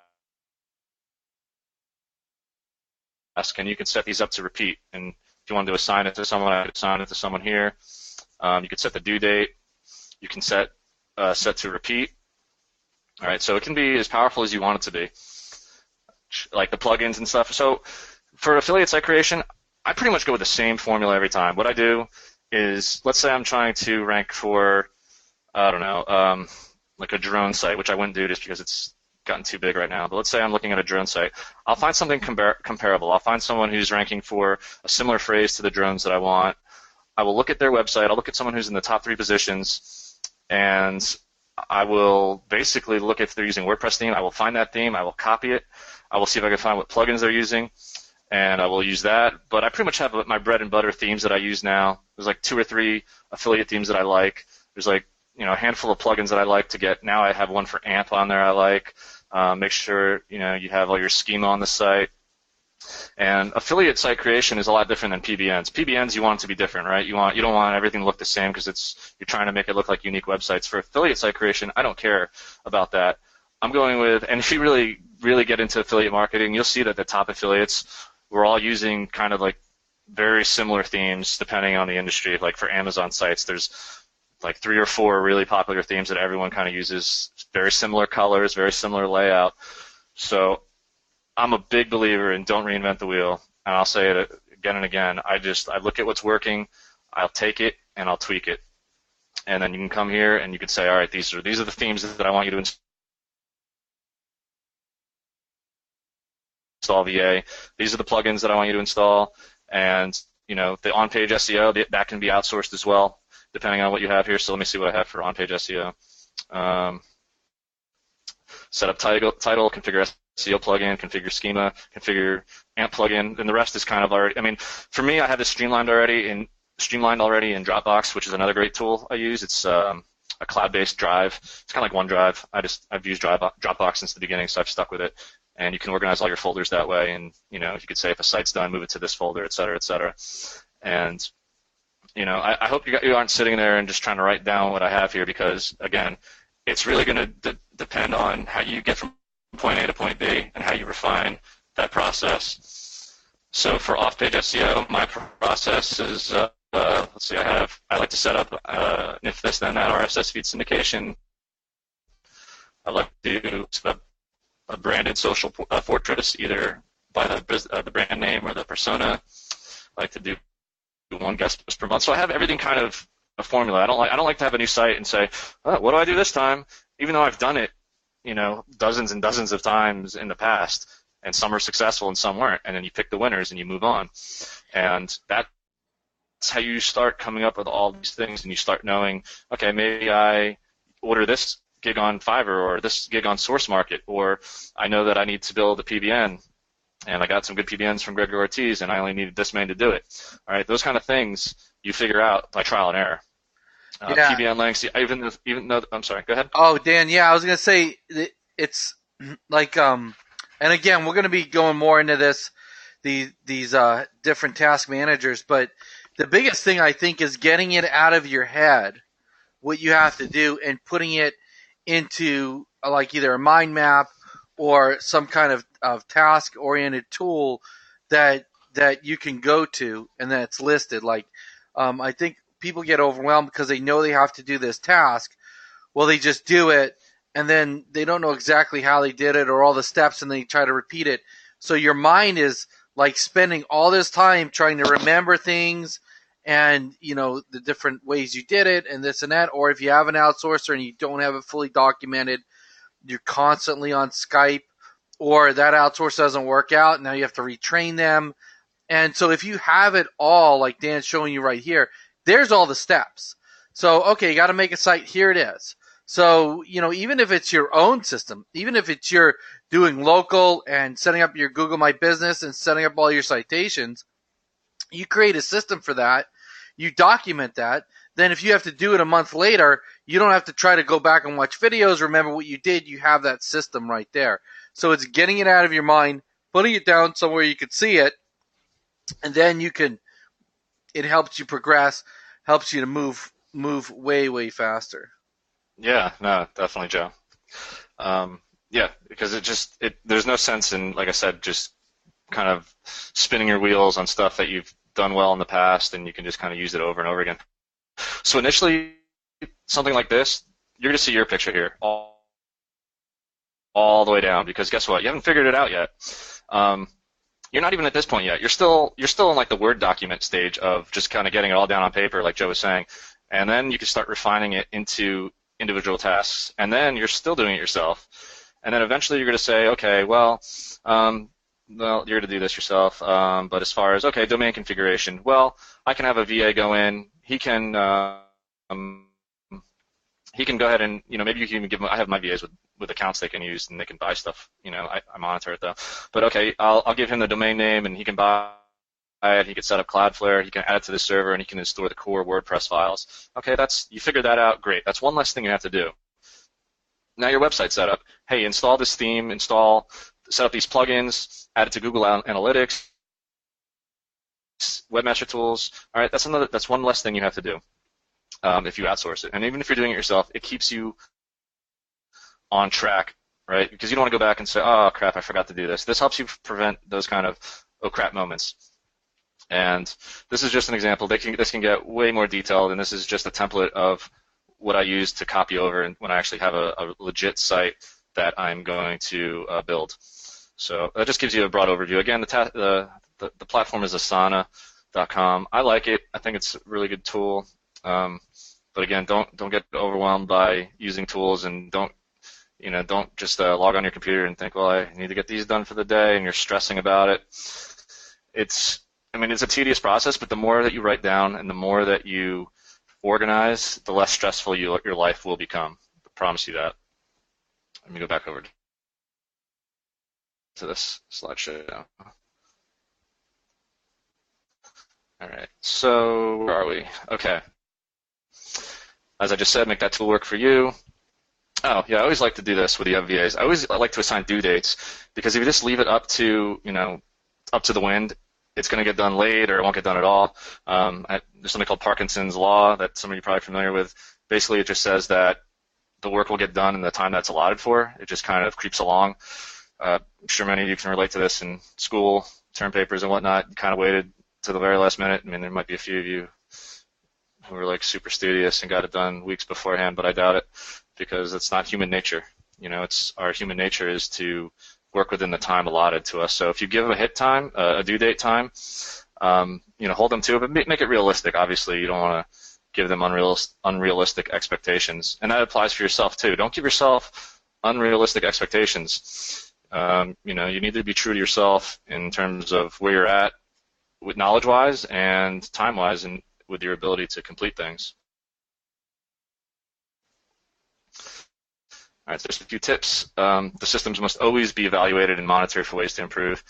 And you can set these up to repeat. And if you wanted to assign it to someone, I could assign it to someone here. You could set the due date. You can set to repeat. All right, so it can be as powerful as you want it to be, like the plugins and stuff. So for affiliate site creation, I pretty much go with the same formula every time. What I do is, let's say I'm trying to rank for, I don't know, like a drone site, which I wouldn't do just because it's gotten too big right now. But let's say I'm looking at a drone site. I'll find something comparable. I'll find someone who's ranking for a similar phrase to the drones that I want. I will look at their website. I'll look at someone who's in the top 3 positions, and I will basically look if they're using WordPress theme. I will find that theme. I will copy it. I will see if I can find what plugins they're using, and I will use that. But I pretty much have my bread and butter themes that I use now. There's like 2 or 3 affiliate themes that I like. There's like a handful of plugins that I like to get. Now I have one for AMP on there I like. Make sure you have all your schema on the site. And affiliate site creation is a lot different than PBNs. PBNs, you want it to be different, right? You don't want everything to look the same because you're trying to make it look like unique websites. For affiliate site creation, I don't care about that. I'm going with, and if you really, really get into affiliate marketing, you'll see that the top affiliates, we're all using kind of like very similar themes depending on the industry. Like for Amazon sites, there's like 3 or 4 really popular themes that everyone kind of uses, very similar colors, very similar layout. So I'm a big believer in don't reinvent the wheel, and I'll say it again and again. I look at what's working, I'll take it, and I'll tweak it. And then you can come here and you can say, all right, these are the themes that I want you to install VA. These are the plugins that I want you to install, and the on-page SEO, that can be outsourced as well, depending on what you have here. So let me see what I have for on-page SEO. Set up title, configure SEO plugin, configure schema, configure AMP plugin, and the rest is kind of already. I mean, for me, I have this streamlined already in Dropbox, which is another great tool I use. It's a cloud-based drive. It's kind of like OneDrive. I've used Dropbox since the beginning, so I've stuck with it. And you can organize all your folders that way. And you could say if a site's done, move it to this folder, et cetera, et cetera. And I hope you aren't sitting there and just trying to write down what I have here, because again, it's really going to depend on how you get from point A to point B and how you refine that process. So for off-page SEO, my process is let's see, I like to set up if this then that RSS feed syndication. I like to set up a branded social fortress, either by the brand name or the persona. I like to do one guest post per month. So I have everything kind of a formula. I don't like to have a new site and say, oh, what do I do this time? Even though I've done it, dozens and dozens of times in the past, and some are successful and some weren't, and then you pick the winners and you move on. And that's how you start coming up with all these things, and you start knowing, okay, maybe I order this gig on Fiverr or this gig on Source Market, or I know that I need to build a PBN, and I got some good PBNs from Gregory Ortiz, and I only needed this many to do it. All right, those kind of things you figure out by trial and error. Yeah. PBN lengths, even though, I'm sorry, go ahead. Oh, Dan, yeah, I was going to say it's like, and again, we're going to be going more into these different task managers, but the biggest thing I think is getting it out of your head, what you have to do, and putting it into like either a mind map or some kind of task-oriented tool that you can go to and that it's listed. Like, I think people get overwhelmed because they know they have to do this task. Well, they just do it, and then they don't know exactly how they did it or all the steps, and they try to repeat it. So your mind is like spending all this time trying to remember things and, the different ways you did it and this and that. Or if you have an outsourcer and you don't have it fully documented, you're constantly on Skype, or that outsource doesn't work out. Now you have to retrain them. And so if you have it all, like Dan's showing you right here, there's all the steps. So, okay, you got to make a site. Here it is. So, even if it's your own system, even if it's you're doing local and setting up your Google My Business and setting up all your citations, you create a system for that. You document that. Then if you have to do it a month later, you don't have to try to go back and watch videos, remember what you did. You have that system right there. So it's getting it out of your mind, putting it down somewhere you can see it, and then it helps you progress, helps you to move way, way faster. Yeah, no, definitely, Joe. Yeah, because there's no sense in, like I said, just kind of spinning your wheels on stuff that you've done well in the past, and you can just kind of use it over and over again. So initially, something like this, you're going to see your picture here all the way down, because guess what? You haven't figured it out yet. You're not even at this point yet. You're still in like the Word document stage of just kind of getting it all down on paper, like Joe was saying, and then you can start refining it into individual tasks, and then you're still doing it yourself, and then eventually you're going to say, okay, well, you're going to do this yourself, but as far as, okay, domain configuration, well, I can have a VA go in. He can go ahead and, maybe you can even give him, I have my VAs with accounts they can use, and they can buy stuff. I monitor it, though. But, okay, I'll give him the domain name, and he can buy it. He can set up Cloudflare. He can add it to the server, and he can store the core WordPress files. Okay, you figured that out. Great. That's one less thing you have to do. Now your website's set up. Hey, install this theme, set up these plugins, add it to Google Analytics, Webmaster Tools. All right, that's one less thing you have to do if you outsource it. And even if you're doing it yourself, it keeps you on track, right? Because you don't want to go back and say, oh, crap, I forgot to do this. This helps you prevent those kind of, oh, crap moments. And this is just an example. This can get way more detailed, and this is just a template of what I use to copy over and when I actually have a legit site that I'm going to build. So that just gives you a broad overview. Again, the platform is asana.com. I like it. I think it's a really good tool. But again, don't get overwhelmed by using tools, and don't just log on your computer and think, well, I need to get these done for the day, and you're stressing about it. It's a tedious process, but the more that you write down and the more that you organize, the less stressful your life will become. I promise you that. Let me go back over to this slideshow. All right, so where are we? Okay. As I just said, make that tool work for you. Oh, yeah, I always like to do this with the VAs. I like to assign due dates, because if you just leave it up to the wind, it's going to get done late, or it won't get done at all. There's something called Parkinson's Law that some of you are probably familiar with. Basically, it just says that the work will get done in the time that's allotted for. It just kind of creeps along. I'm sure many of you can relate to this in school, term papers and whatnot. You kind of waited to the very last minute. There might be a few of you who are like super studious and got it done weeks beforehand, but I doubt it because it's not human nature. It's our human nature is to work within the time allotted to us. So if you give them a hit time, a due date time, hold them to it, but make it realistic. Obviously, you don't want to give them unrealistic expectations, and that applies for yourself too. Don't give yourself unrealistic expectations. You need to be true to yourself in terms of where you're at with knowledge-wise and time-wise, and with your ability to complete things. All right, so there's a few tips. The systems must always be evaluated and monitored for ways to improve.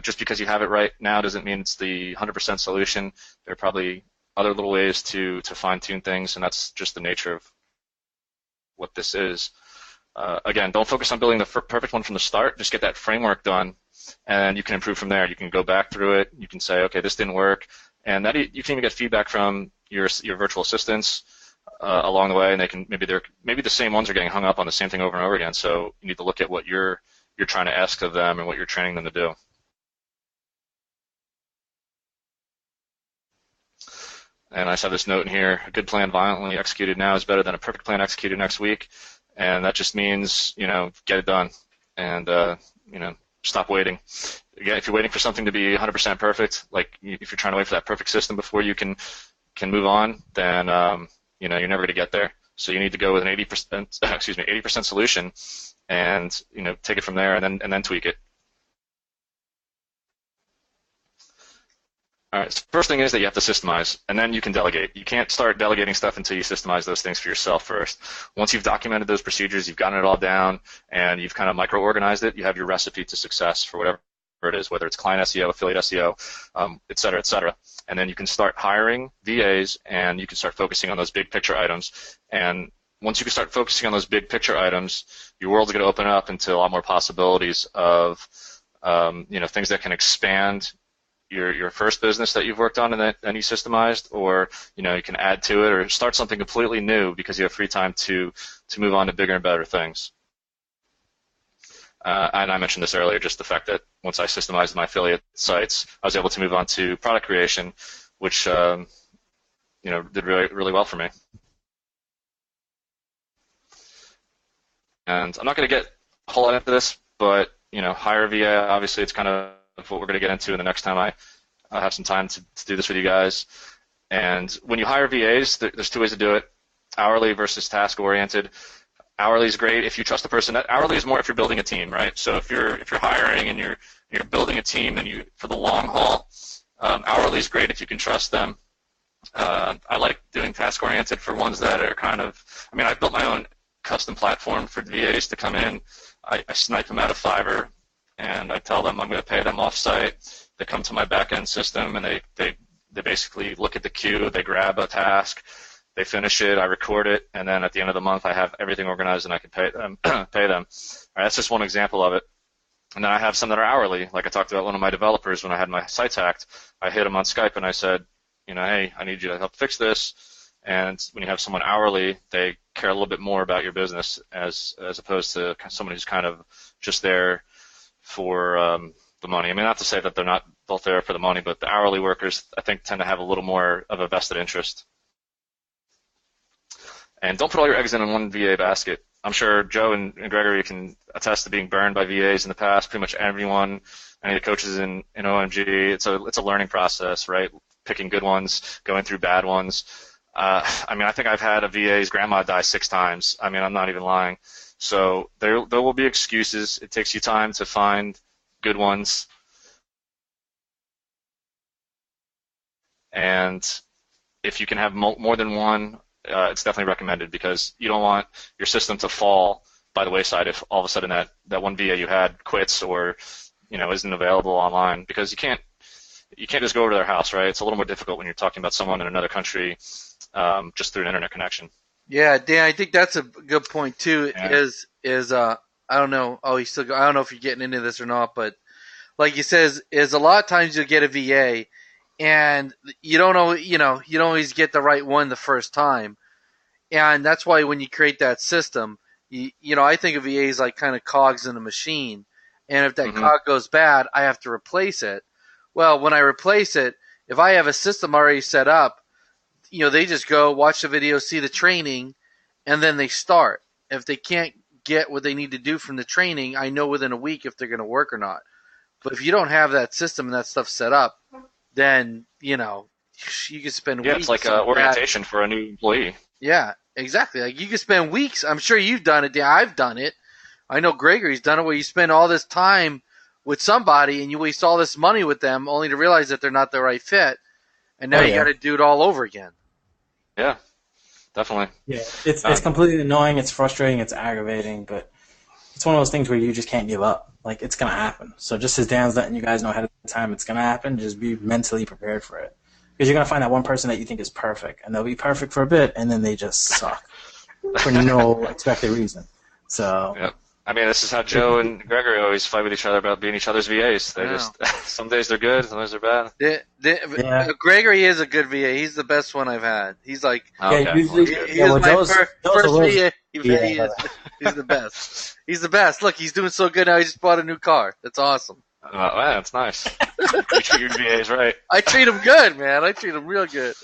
Just because you have it right now doesn't mean it's the 100% solution. There are probably other little ways to fine-tune things, and that's just the nature of what this is. Again, don't focus on building the perfect one from the start. Just get that framework done, and you can improve from there. You can go back through it. You can say, okay, this didn't work, and that you can even get feedback from your virtual assistants along the way, and they can maybe the same ones are getting hung up on the same thing over and over again. So you need to look at what you're trying to ask of them and what you're training them to do. And I just have this note in here: a good plan violently executed now is better than a perfect plan executed next week. And that just means, get it done, and stop waiting. Again, if you're waiting for something to be 100% perfect, like if you're trying to wait for that perfect system before you can move on, then you're never going to get there. So you need to go with an 80% solution, and take it from there, and then tweak it. All right, so first thing is that you have to systemize, and then you can delegate. You can't start delegating stuff until you systemize those things for yourself first. Once you've documented those procedures, you've gotten it all down, and you've kind of micro-organized it, you have your recipe to success for whatever it is, whether it's client SEO, affiliate SEO, et cetera, et cetera. And then you can start hiring VAs, and you can start focusing on those big picture items. And once you can start focusing on those big picture items, your world's going to open up into a lot more possibilities of things that can expand your first business that you've worked on and that you systemized, or you can add to it or start something completely new because you have free time to move on to bigger and better things. And I mentioned this earlier, just the fact that once I systemized my affiliate sites, I was able to move on to product creation, which did really, really well for me. And I'm not going to get a whole lot into this, but hire a VA. Obviously, it's kind of what we're going to get into in the next time I have some time to do this with you guys. And when you hire VAs, there's two ways to do it: hourly versus task-oriented. Hourly is great if you trust the person. Hourly is more if you're building a team, right? So if you're hiring and you're building a team and for the long haul, hourly is great if you can trust them. I like doing task-oriented for ones that are I built my own custom platform for VAs to come in. I snipe them out of Fiverr, and I tell them I'm going to pay them off-site. They come to my back-end system, and they basically look at the queue, they grab a task, they finish it, I record it, and then at the end of the month I have everything organized and I can pay them. All right, that's just one example of it. And then I have some that are hourly. Like I talked about one of my developers when I had my sites hacked. I hit him on Skype and I said, hey, I need you to help fix this. And when you have someone hourly, they care a little bit more about your business as opposed to someone who's kind of just there for the money. I mean, not to say that they're not both there for the money, but the hourly workers, I think, tend to have a little more of a vested interest. And don't put all your eggs in one VA basket. I'm sure Joe and Gregory can attest to being burned by VAs in the past. Pretty much everyone, any of the coaches in OMG, it's a learning process, right? Picking good ones, going through bad ones. I think I've had a VA's grandma die 6 times. I'm not even lying. So there will be excuses. It takes you time to find good ones. And if you can have more than one, it's definitely recommended, because you don't want your system to fall by the wayside if all of a sudden that one VA you had quits or isn't available online, because you can't just go over to their house, right? It's a little more difficult when you're talking about someone in another country just through an internet connection. Yeah, Dan, I think that's a good point too. Yeah. Is I don't know. Oh, I don't know if you're getting into this or not, but like he says, is a lot of times you'll get a VA, and you don't know. You don't always get the right one the first time, and that's why when you create that system, I think of VAs like kind of cogs in a machine, and if that cog goes bad, I have to replace it. Well, when I replace it, if I have a system already set up, they just go watch the video, see the training, and then they start. If they can't get what they need to do from the training, I know within a week if they're going to work or not. But if you don't have that system and that stuff set up, then you can spend weeks. It's like orientation for a new employee. Yeah, exactly. Like you can spend weeks. I'm sure you've done it. I've done it. I know Gregory's done it, where you spend all this time with somebody and you waste all this money with them, only to realize that they're not the right fit, and now you got to do it all over again. Yeah, definitely. Yeah, it's completely annoying. It's frustrating. It's aggravating, but it's one of those things where you just can't give up. Like, it's gonna happen. So just as Dan's letting you guys know ahead of time, it's gonna happen. Just be mentally prepared for it, because you're gonna find that one person that you think is perfect, and they'll be perfect for a bit, and then they just suck for no expected reason. So. Yep. I mean, this is how Joe and Gregory always fight with each other about being each other's VAs. They just some days they're good, some days they're bad. Gregory is a good VA. He's the best one I've had. He's like, usually, he is my first VA. He's the best. He's the best. Look, he's doing so good now. He just bought a new car. That's awesome. That's nice. You treat your VAs right. I treat them good, man. I treat them real good.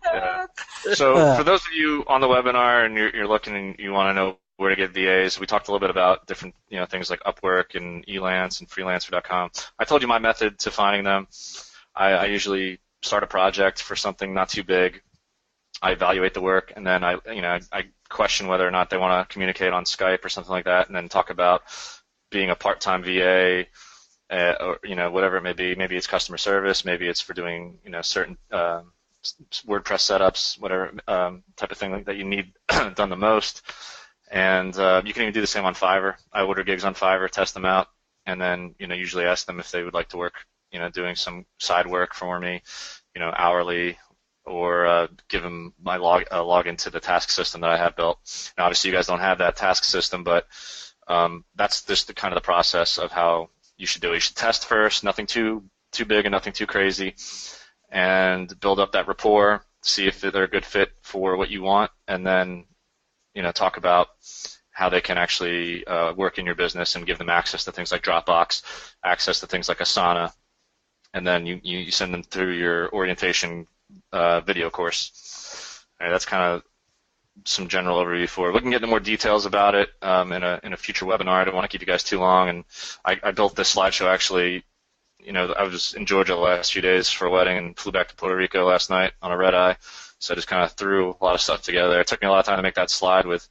Yeah. So for those of you on the webinar and you're looking and you want to know where to get VAs, we talked a little bit about different things like Upwork and Elance and Freelancer.com. I told you my method to finding them. I usually start a project for something not too big. I evaluate the work, and then I question whether or not they want to communicate on Skype or something like that, and then talk about being a part-time VA, or whatever it may be. Maybe it's customer service, maybe it's for doing certain WordPress setups, whatever type of thing that you need done the most. And you can even do the same on Fiverr. I order gigs on Fiverr, test them out, and then usually ask them if they would like to work, doing some side work for me, hourly, or give them my login to the task system that I have built. Now, obviously, you guys don't have that task system, but that's just the kind of the process of how you should do it. You should test first, nothing too big and nothing too crazy, and build up that rapport, see if they're a good fit for what you want, and then talk about how they can actually work in your business and give them access to things like Dropbox, access to things like Asana, and then you send them through your orientation video course. All right, that's kind of some general overview for it. We can get into more details about it in a future webinar. I don't want to keep you guys too long, and I built this slideshow actually. I was in Georgia the last few days for a wedding and flew back to Puerto Rico last night on a red eye. So I just kind of threw a lot of stuff together. It took me a lot of time to make that slide with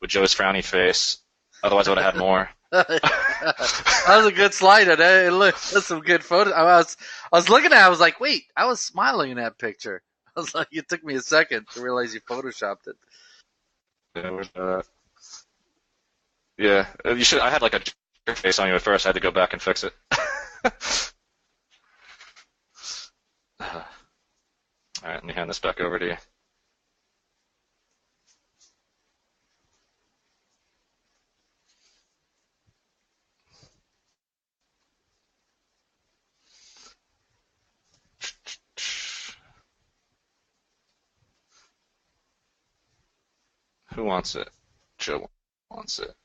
Joe's frowny face. Otherwise, I would have had more. That was a good slide. That's some good photos. I was looking at it. I was like, wait, I was smiling in that picture. I was like, it took me a second to realize you photoshopped it. Yeah, you should. I had like a jerk face on you at first. I had to go back and fix it. All right, let me hand this back over to you. Who wants it? Joe wants it.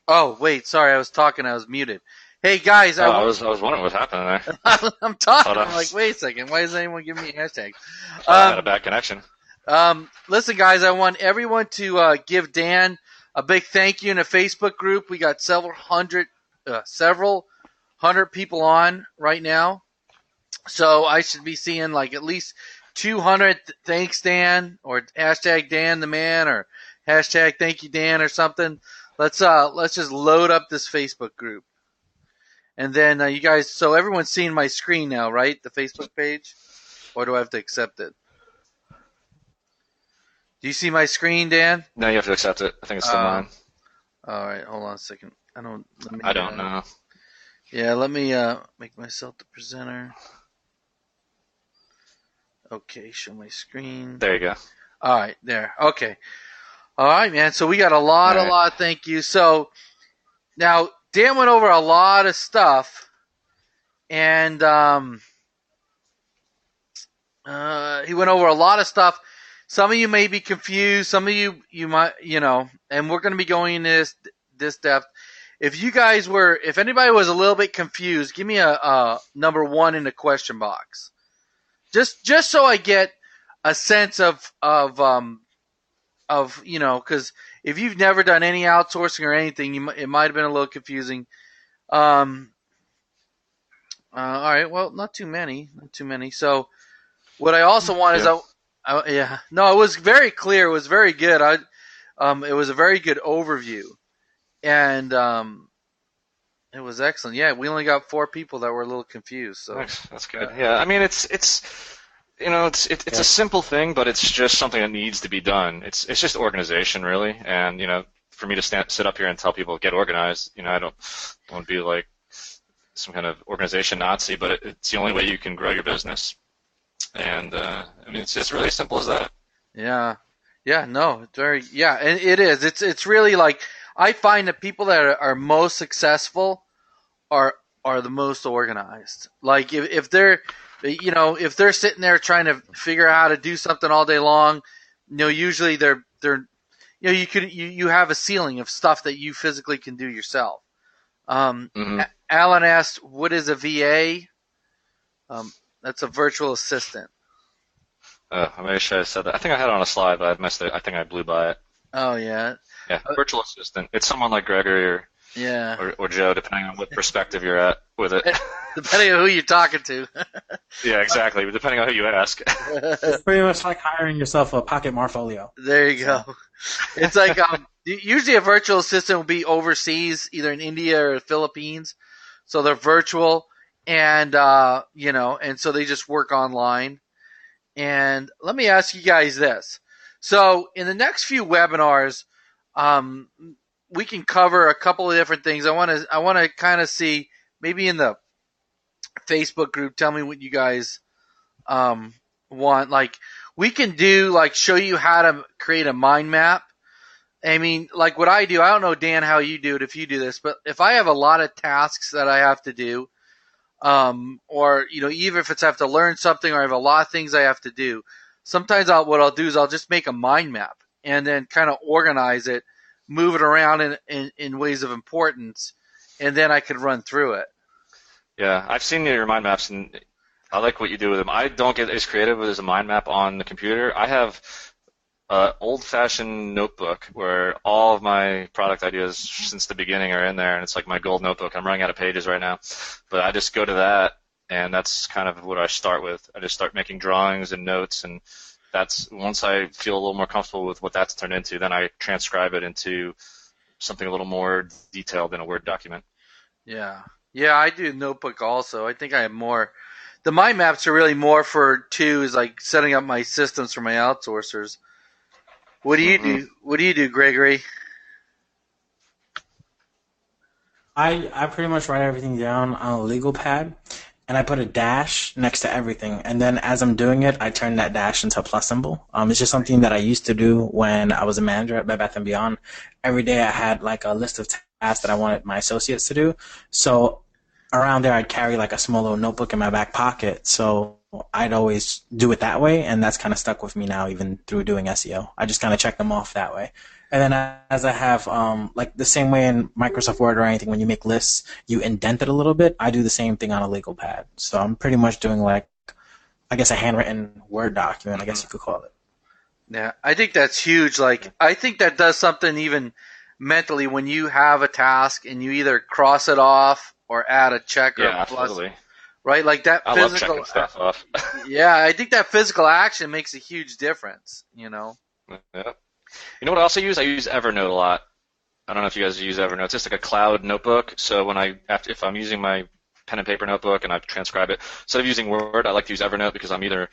Oh, wait, sorry, I was talking. I was muted. Hey, guys. I was wondering what happened there. I'm talking. I'm like, wait a second. Why isn't anyone giving me a hashtag? I had a bad connection. Listen, guys, I want everyone to give Dan a big thank you in a Facebook group. We got several hundred people on right now. So I should be seeing like at least 200 thanks, Dan, or hashtag Dan the man, or hashtag thank you, Dan, or something. Let's just load up this Facebook group. And then you guys, so everyone's seeing my screen now, right? The Facebook page? Or do I have to accept it? Do you see my screen, Dan? No, you have to accept it. I think it's still mine. All right, hold on a second. I don't know. Yeah, let me make myself the presenter. Okay, show my screen. There you go. All right, there. Okay. All right, man. So we got a lot of thank you. So now Dan went over a lot of stuff, and he went over a lot of stuff. Some of you may be confused. Some of you might, and we're going to be going into this depth. If anybody was a little bit confused, give me a number 1 in the question box. just so I get a sense of because if you've never done any outsourcing or anything, it might have been a little confusing. All right, well, not too many. So what I also want is, yeah, no, it was very clear. It was very good. It was a very good overview, and it was excellent. Yeah, we only got 4 people that were a little confused. So that's good. Yeah, I mean, it's a simple thing, but it's just something that needs to be done. It's just organization, really. And for me to sit up here and tell people get organized, I don't want to be like some kind of organization Nazi, but it's the only way you can grow your business. And I mean, it's just really as simple as that. Yeah, no, it's very and it is. It's really like I find that people that are most successful are the most organized. Like if they're if they're sitting there trying to figure out how to do something all day long, usually they're you have a ceiling of stuff that you physically can do yourself. Alan asked, "What is a VA?" That's a virtual assistant. I maybe should have said that. I think I had it on a slide, but I missed it. I think I blew by it. Oh yeah. Yeah, virtual assistant. It's someone like Gregory or Joe, depending on what perspective you're at with it. Depending on who you're talking to. Yeah, exactly. Depending on who you ask. It's pretty much like hiring yourself a pocket Marfolio. There you go. It's like usually a virtual assistant will be overseas, either in India or the Philippines. So they're virtual, and and so they just work online. And let me ask you guys this. So in the next few webinars, we can cover a couple of different things. I want to kind of see, maybe in the Facebook group, tell me what you guys want. Like, we can do, like, show you how to create a mind map. I mean, like what I do, I don't know, Dan, how you do it if you do this, but if I have a lot of tasks that I have to do, or even if it's I have to learn something or I have a lot of things I have to do, sometimes what I'll do is I'll just make a mind map and then kind of organize it, move it around in ways of importance, and then I could run through it. Yeah, I've seen your mind maps, and I like what you do with them. I don't get as creative as a mind map on the computer. I have an old-fashioned notebook where all of my product ideas since the beginning are in there, and it's like my gold notebook. I'm running out of pages right now, but I just go to that, and that's kind of what I start with. I just start making drawings and notes, and that's once I feel a little more comfortable with what that's turned into, then I transcribe it into something a little more detailed in a Word document. Yeah, I do notebook also. I think I have more. The mind maps are really more for is like setting up my systems for my outsourcers. What do you do? What do you do, Gregory? I pretty much write everything down on a legal pad, and I put a dash next to everything. And then as I'm doing it, I turn that dash into a plus symbol. It's just something that I used to do when I was a manager at Bed Bath & Beyond. Every day I had like a list of tasks that I wanted my associates to do. So around there, I'd carry like a small little notebook in my back pocket. So I'd always do it that way, and that's kind of stuck with me now, even through doing SEO. I just kind of check them off that way. And then as I have, like the same way in Microsoft Word or anything, when you make lists, you indent it a little bit. I do the same thing on a legal pad. So I'm pretty much doing like, I guess, a handwritten Word document, I guess you could call it. Yeah, I think that's huge. Like, I think that does something even mentally when you have a task and you either cross it off or add a check or a plus. Totally. Right, like that I physical. love checking stuff off. Yeah, I think that physical action makes a huge difference. Yeah. You know what I also use? I use Evernote a lot. I don't know if you guys use Evernote. It's just like a cloud notebook. So when if I'm using my pen and paper notebook and I transcribe it, instead of using Word, I like to use Evernote because I'm either,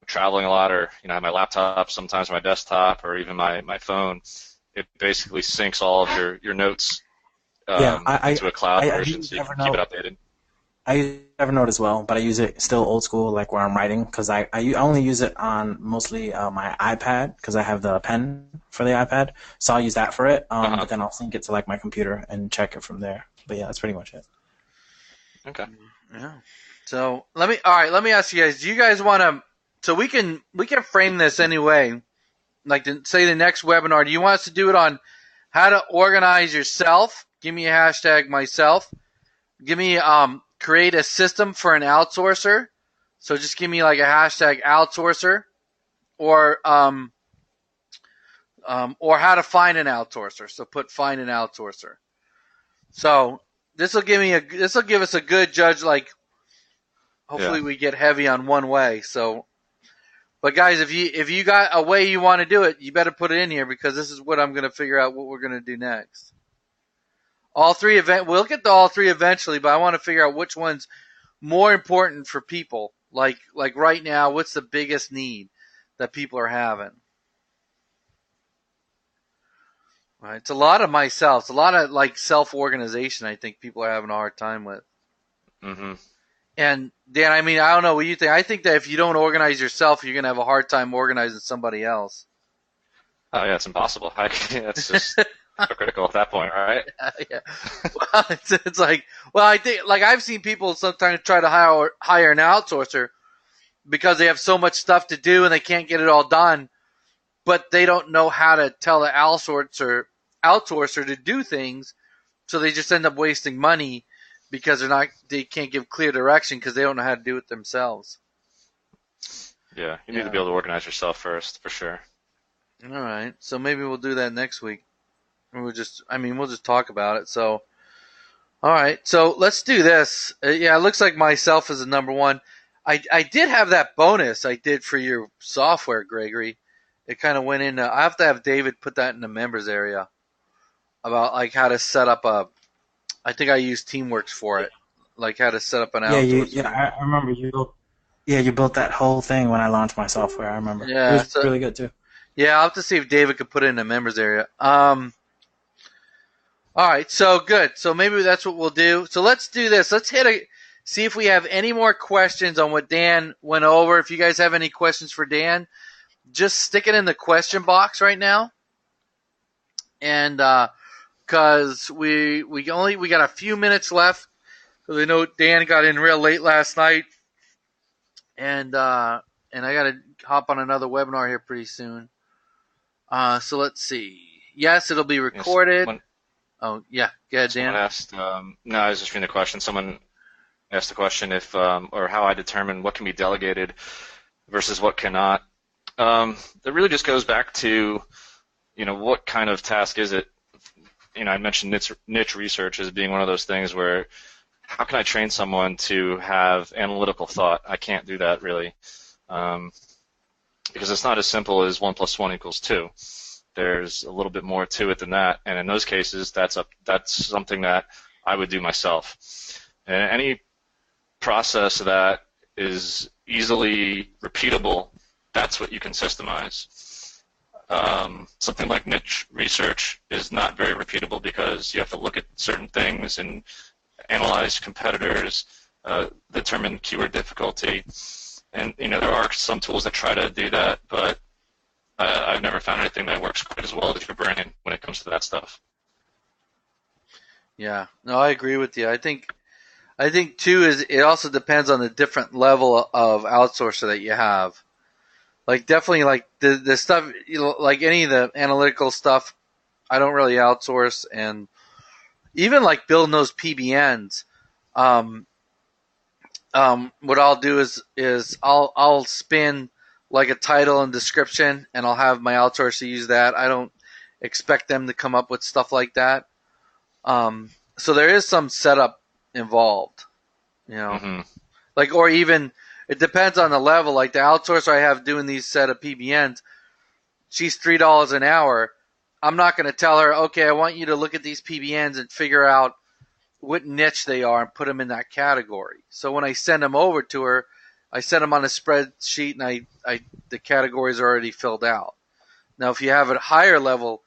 traveling a lot, or I have my laptop sometimes, or my desktop, or even my phone. It basically syncs all of your notes into a cloud version, so you can keep it updated. I use Evernote as well, but I use it still old school, like where I'm writing, because I only use it on mostly my iPad, because I have the pen for the iPad, so I'll use that for it. But then I'll sync it to like my computer and check it from there. But yeah, that's pretty much it. Okay. Yeah. So let me ask you guys. Do you guys want to? So we can frame this anyway. Like say the next webinar. Do you want us to do it on how to organize yourself? Give me a hashtag myself. Give me create a system for an outsourcer. So just give me like a hashtag outsourcer or how to find an outsourcer. So put find an outsourcer. So this will give us a good judge. Like hopefully we get heavy on one way. So, but guys, if you got a way you want to do it, you better put it in here because this is what I'm going to figure out what we're going to do next. We'll get to all three eventually, but I want to figure out which one's more important for people. Like right now, what's the biggest need that people are having? Right. It's a lot of myself. It's a lot of like self-organization. I think people are having a hard time with. Mm-hmm. And Dan, I mean, I don't know what you think. I think that if you don't organize yourself, you're gonna have a hard time organizing somebody else. Oh yeah, it's impossible. That's just hypocritical at that point, right? Yeah. Well, it's like, well, I think like I've seen people sometimes try to hire an outsourcer because they have so much stuff to do and they can't get it all done, but they don't know how to tell the outsourcer to do things, so they just end up wasting money because they can't give clear direction because they don't know how to do it themselves. Yeah, you need to be able to organize yourself first, for sure. All right, so maybe we'll do that next week. We'll just talk about it. So, all right, so let's do this. Yeah, it looks like myself is the number one. I did have that bonus I did for your software, Gregory. It kind of went in. I have to have David put that in the members area about like how to set up I think I used Teamworks for it, like how to set up an outsource. I remember you built. Yeah, you built that whole thing when I launched my software. I remember. Yeah, it was really good too. Yeah, I'll have to see if David could put it in the members area. All right, so good. So maybe that's what we'll do. So let's do this. Let's see if we have any more questions on what Dan went over. If you guys have any questions for Dan, just stick it in the question box right now. And because we got a few minutes left, because I know Dan got in real late last night, and I got to hop on another webinar here pretty soon. So let's see. Yes, it'll be recorded. Oh yeah, go ahead, Dan. Someone asked. No, I was just reading the question. Someone asked the question if or how I determine what can be delegated versus what cannot. That really just goes back to, what kind of task is it? I mentioned niche research as being one of those things where how can I train someone to have analytical thought? I can't do that really, because it's not as simple as 1 + 1 = 2. There's a little bit more to it than that, and in those cases, that's something that I would do myself. And any process that is easily repeatable, that's what you can systemize. Something like niche research is not very repeatable because you have to look at certain things and analyze competitors, determine keyword difficulty, and there are some tools that try to do that, but I've never found anything that works quite as well as your brain when it comes to that stuff. Yeah, no, I agree with you. I think too is it also depends on the different level of outsourcer that you have. Like definitely like the stuff, like any of the analytical stuff, I don't really outsource, and even like building those PBNs. What I'll do is I'll spin like a title and description, and I'll have my outsourcer use that. I don't expect them to come up with stuff like that. So there is some setup involved, Mm-hmm. like, or even it depends on the level. Like the outsourcer I have doing these set of PBNs, she's $3 an hour. I'm not going to tell her, okay, I want you to look at these PBNs and figure out what niche they are and put them in that category. So when I send them over to her, I send them on a spreadsheet, and the categories are already filled out. Now, if you have a higher level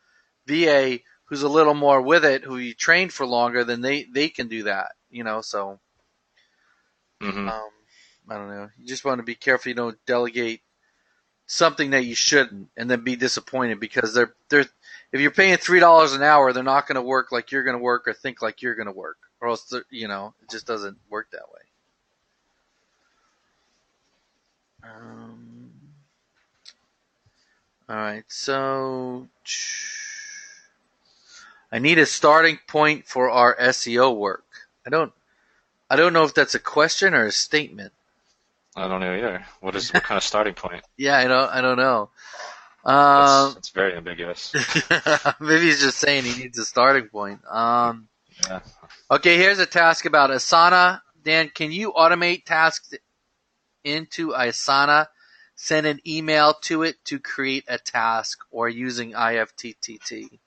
VA who's a little more with it, who you trained for longer, then they can do that. So Mm-hmm. I don't know. You just want to be careful you don't delegate something that you shouldn't, and then be disappointed because they're if you're paying $3 an hour, they're not going to work like you're going to work or think like you're going to work, or else it just doesn't work that way. All right, so I need a starting point for our SEO work. I don't know if that's a question or a statement. I don't know either. What kind of starting point? Yeah, I don't know. That's very ambiguous. Maybe he's just saying he needs a starting point. Yeah. Okay, here's a task about Asana. Dan, can you automate tasks into Asana? Send an email to it to create a task, or using IFTTT?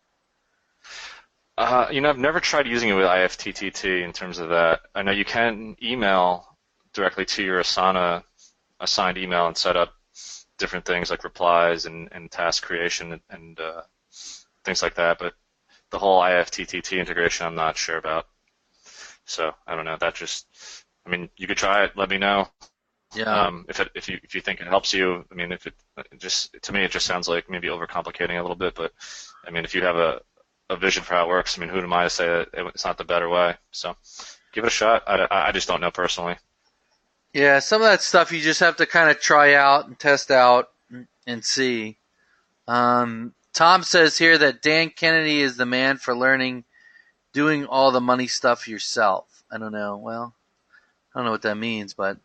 I've never tried using it with IFTTT in terms of that. I know you can email directly to your Asana assigned email and set up different things like replies and task creation and things like that, but the whole IFTTT integration I'm not sure about. So I don't know. You could try it. Let me know. Yeah. If you think it helps you. I mean, to me it just sounds like maybe overcomplicating a little bit, but I mean, if you have a vision for how it works, I mean, who am I to say that it's not the better way? So give it a shot. I just don't know personally. Yeah, some of that stuff you just have to kind of try out and test out and see. Tom says here that Dan Kennedy is the man for doing all the money stuff yourself. I don't know. Well, I don't know what that means, but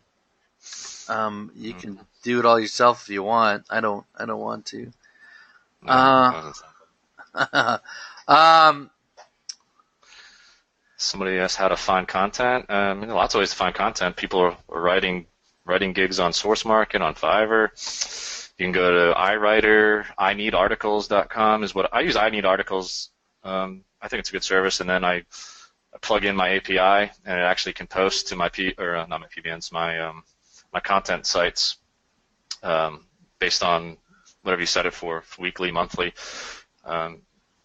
you can do it all yourself if you want. I don't want to. Somebody asked how to find content. Lots of ways to find content. People are writing gigs on SourceMarket, on Fiverr. You can go to iWriter, ineedarticles.com is what I use. I Need Articles. I think it's a good service, and then I plug in my API, and it actually can post to my not my PBNs, my content sites based on whatever you set it for weekly, monthly.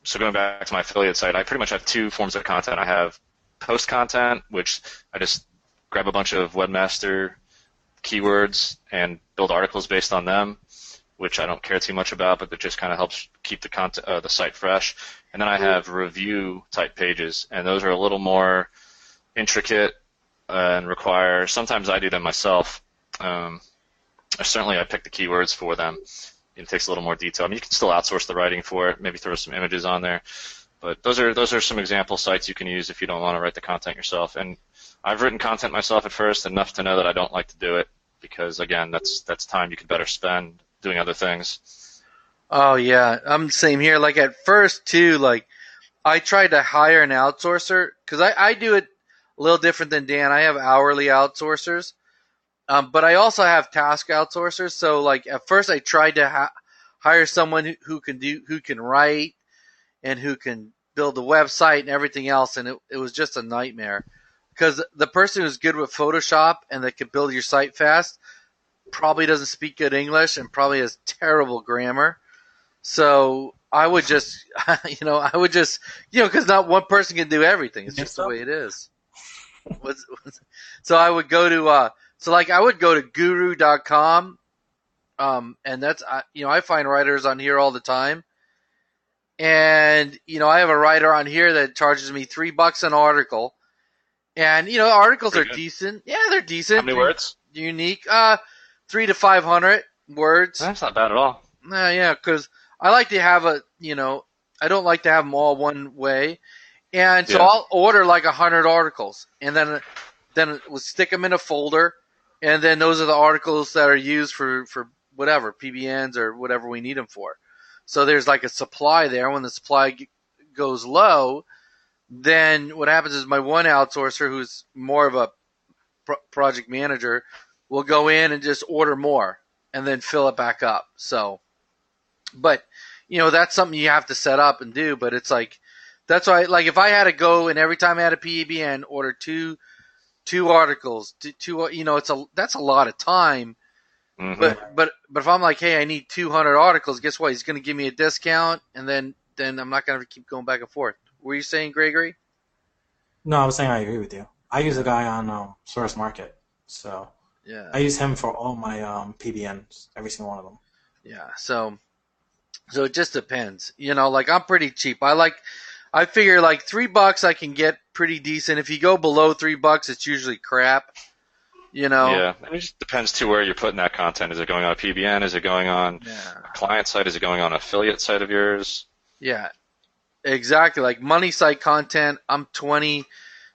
So going back to my affiliate site, I pretty much have two forms of content. I have post content, which I just grab a bunch of webmaster keywords and build articles based on them, which I don't care too much about, but that just kind of helps keep the site fresh. And then I have review type pages, and those are a little more intricate and require. Sometimes I do them myself. Certainly, I pick the keywords for them. It takes a little more detail. I mean, you can still outsource the writing for it, maybe throw some images on there. But those are some example sites you can use if you don't want to write the content yourself. And I've written content myself at first, enough to know that I don't like to do it because, again, that's time you could better spend doing other things. Oh, yeah. I'm the same here. Like, at first, too, like, I tried to hire an outsourcer because I do it a little different than Dan. I have hourly outsourcers. But I also have task outsourcers. So, like, at first I tried to hire someone who can write and who can build the website and everything else, and it was just a nightmare because the person who's good with Photoshop and that can build your site fast probably doesn't speak good English and probably has terrible grammar. So I would just, because not one person can do everything. It's just the way it is. So I would go to. I would go to guru.com, and that's, I find writers on here all the time. And, I have a writer on here that charges me $3 an article. And, articles are decent. Yeah, they're decent. How many words? Unique. 300 to 500 words. That's not bad at all. Yeah, because I like to have I don't like to have them all one way. And so I'll order like 100 articles, and then we'll stick them in a folder. And then those are the articles that are used for whatever, PBNs or whatever we need them for. So there's like a supply there. When the supply goes low, then what happens is my one outsourcer, who's more of a project manager, will go in and just order more and then fill it back up. So, but, that's something you have to set up and do. But it's like, that's why, like, if I had to go and every time I had a PBN, order two articles, that's a lot of time. Mm-hmm. But if I'm like, hey, I need 200 articles, guess what? He's going to give me a discount, and then I'm not going to keep going back and forth. What were you saying, Gregory? No, I was saying I agree with you. I use a guy on Source Market, so I use him for all my PBNs, every single one of them. Yeah, so it just depends. Like, I'm pretty cheap. I figure like $3 I can get pretty decent. If you go below $3, it's usually crap. Yeah, it just depends too where you're putting that content. Is it going on a PBN? Is it going on a client site? Is it going on an affiliate site of yours? Yeah, exactly. Like money site content, I'm 20.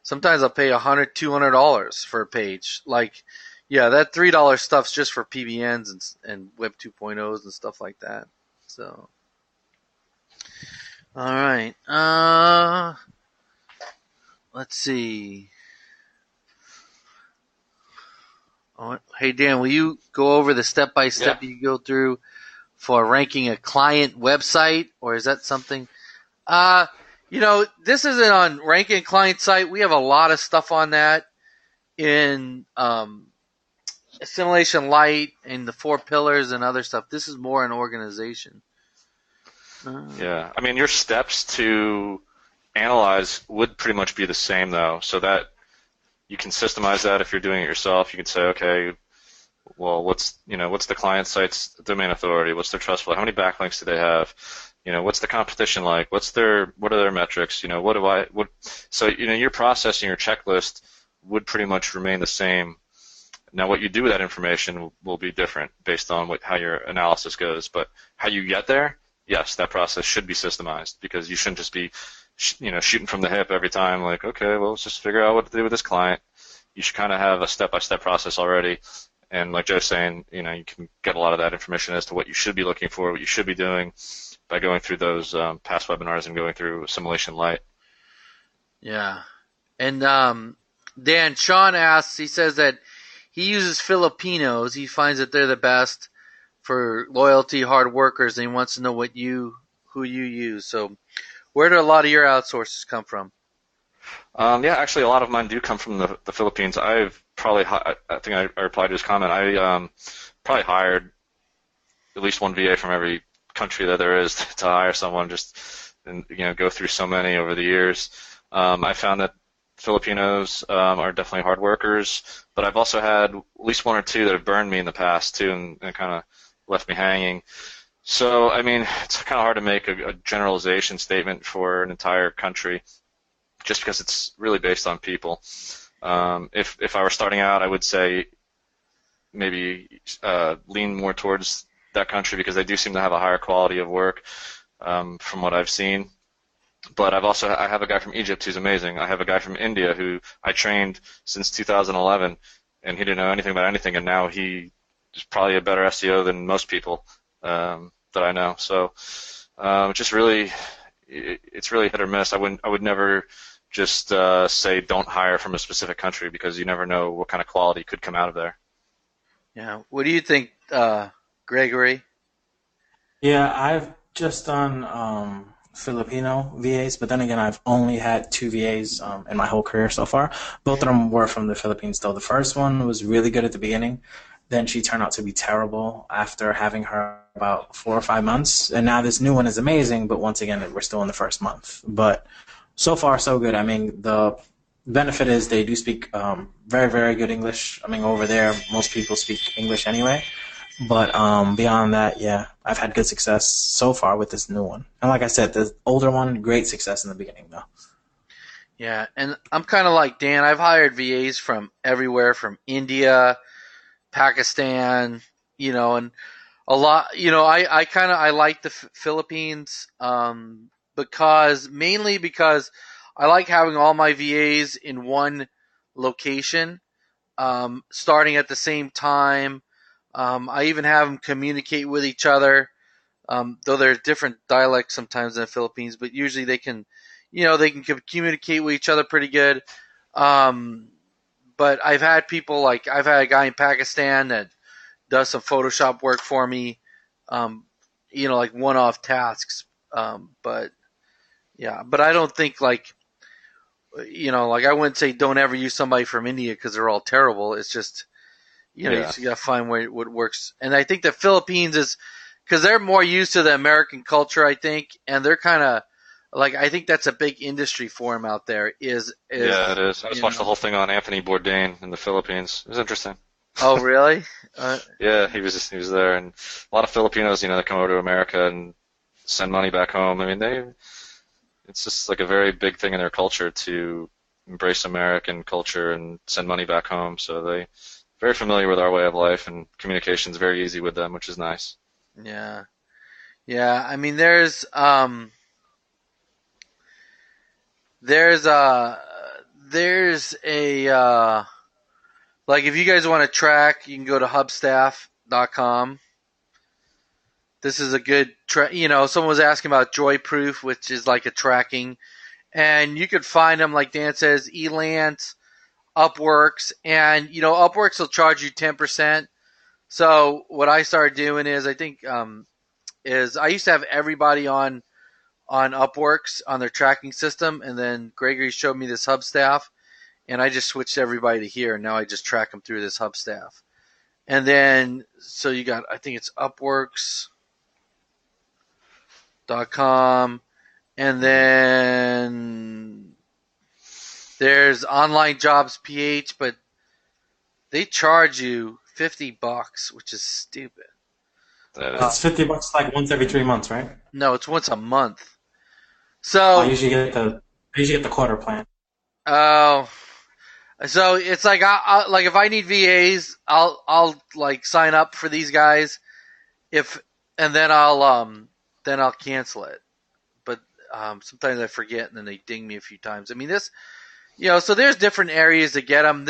Sometimes I'll pay $100, $200 for a page. Like, Yeah, that $3 stuff's just for PBNs and Web 2.0s and stuff like that. So, all right. Let's see. Oh, hey Dan, will you go over the step by step you go through for ranking a client website, or is that something? This isn't on ranking a client site. We have a lot of stuff on that in Assimilation Light and the 4 pillars and other stuff. This is more an organization. Yeah, I mean, your steps to analyze would pretty much be the same, though, so that you can systemize that if you're doing it yourself. You can say, okay, well, what's the client site's domain authority? What's their trust flow? How many backlinks do they have? What's the competition like? What are their metrics? So your process and your checklist would pretty much remain the same. Now, what you do with that information will be different based on how your analysis goes. But how you get there, yes, that process should be systemized, because you shouldn't just be, shooting from the hip every time. Like, okay, well, let's just figure out what to do with this client. You should kind of have a step-by-step process already. And like Joe's saying, you can get a lot of that information as to what you should be looking for, what you should be doing by going through those past webinars and going through Assimilation Light. Yeah. And Dan, Sean asks, he says that he uses Filipinos. He finds that they're the best for loyalty, hard workers, and he wants to know who you use. So where do a lot of your outsources come from? Yeah, actually, a lot of mine do come from the Philippines. I think I replied to his comment. I probably hired at least one VA from every country that there is to hire someone, and go through so many over the years. I found that Filipinos are definitely hard workers, but I've also had at least one or two that have burned me in the past too, and kind of left me hanging. So, I mean, it's kind of hard to make a generalization statement for an entire country, just because it's really based on people. If I were starting out, I would say maybe lean more towards that country, because they do seem to have a higher quality of work from what I've seen. But I have a guy from Egypt who's amazing. I have a guy from India who I trained since 2011, and he didn't know anything about anything, and now he is probably a better SEO than most people that I know. So it's really hit or miss. I would never just say don't hire from a specific country, because you never know what kind of quality could come out of there. Yeah. What do you think, Gregory? Yeah, I've just done Filipino VAs, but then again, I've only had 2 VAs in my whole career so far. Both of them were from the Philippines, though. The first one was really good at the beginning. Then she turned out to be terrible after having her about 4 or 5 months. And now this new one is amazing, but once again, we're still in the first month. But so far, so good. I mean, the benefit is they do speak very, very good English. I mean, over there, most people speak English anyway. But beyond that, yeah, I've had good success so far with this new one. And like I said, the older one, great success in the beginning, though. Yeah, and I'm kind of like Dan. I've hired VAs from everywhere, from India, Pakistan, and a lot. I like the Philippines mainly because I like having all my VAs in one location, starting at the same time. I even have them communicate with each other, though there's different dialects sometimes in the Philippines, but usually they can communicate with each other pretty good. But I've had a guy in Pakistan that does some Photoshop work for me, like one-off tasks. But I don't think I wouldn't say don't ever use somebody from India because they're all terrible. It's just, you just got to find what works. And I think the Philippines is, because they're more used to the American culture, I think, and they're kind of, I think that's a big industry for them out there. Yeah, it is. I just watched the whole thing on Anthony Bourdain in the Philippines. It was interesting. Oh, really? Yeah, he was there, and a lot of Filipinos, that come over to America and send money back home. I mean, it's just like a very big thing in their culture to embrace American culture and send money back home. So they're very familiar with our way of life, and communication's very easy with them, which is nice. Yeah. I mean, there's a Like if you guys want to track, you can go to hubstaff.com. This is a good someone was asking about Joyproof, which is like a tracking, and you could find them, like Dan says, Elance, Upworks, and Upworks will charge you 10%. So what I started doing is, I think is I used to have everybody on Upworks on their tracking system, and then Gregory showed me this Hubstaff, and I just switched everybody to here, and now I just track them through this Hubstaff. And then so you got, I think it's Upworks.com, and then there's Online Jobs PH, but they charge you $50, which is stupid. It's $50 like once every 3 months, right? No, it's once a month. So I usually get the quarter plan. Oh, so it's like like if I need VAs, I'll like sign up for these guys, and then I'll cancel it. But sometimes I forget, and then they ding me a few times. I mean, this, so there's different areas to get them.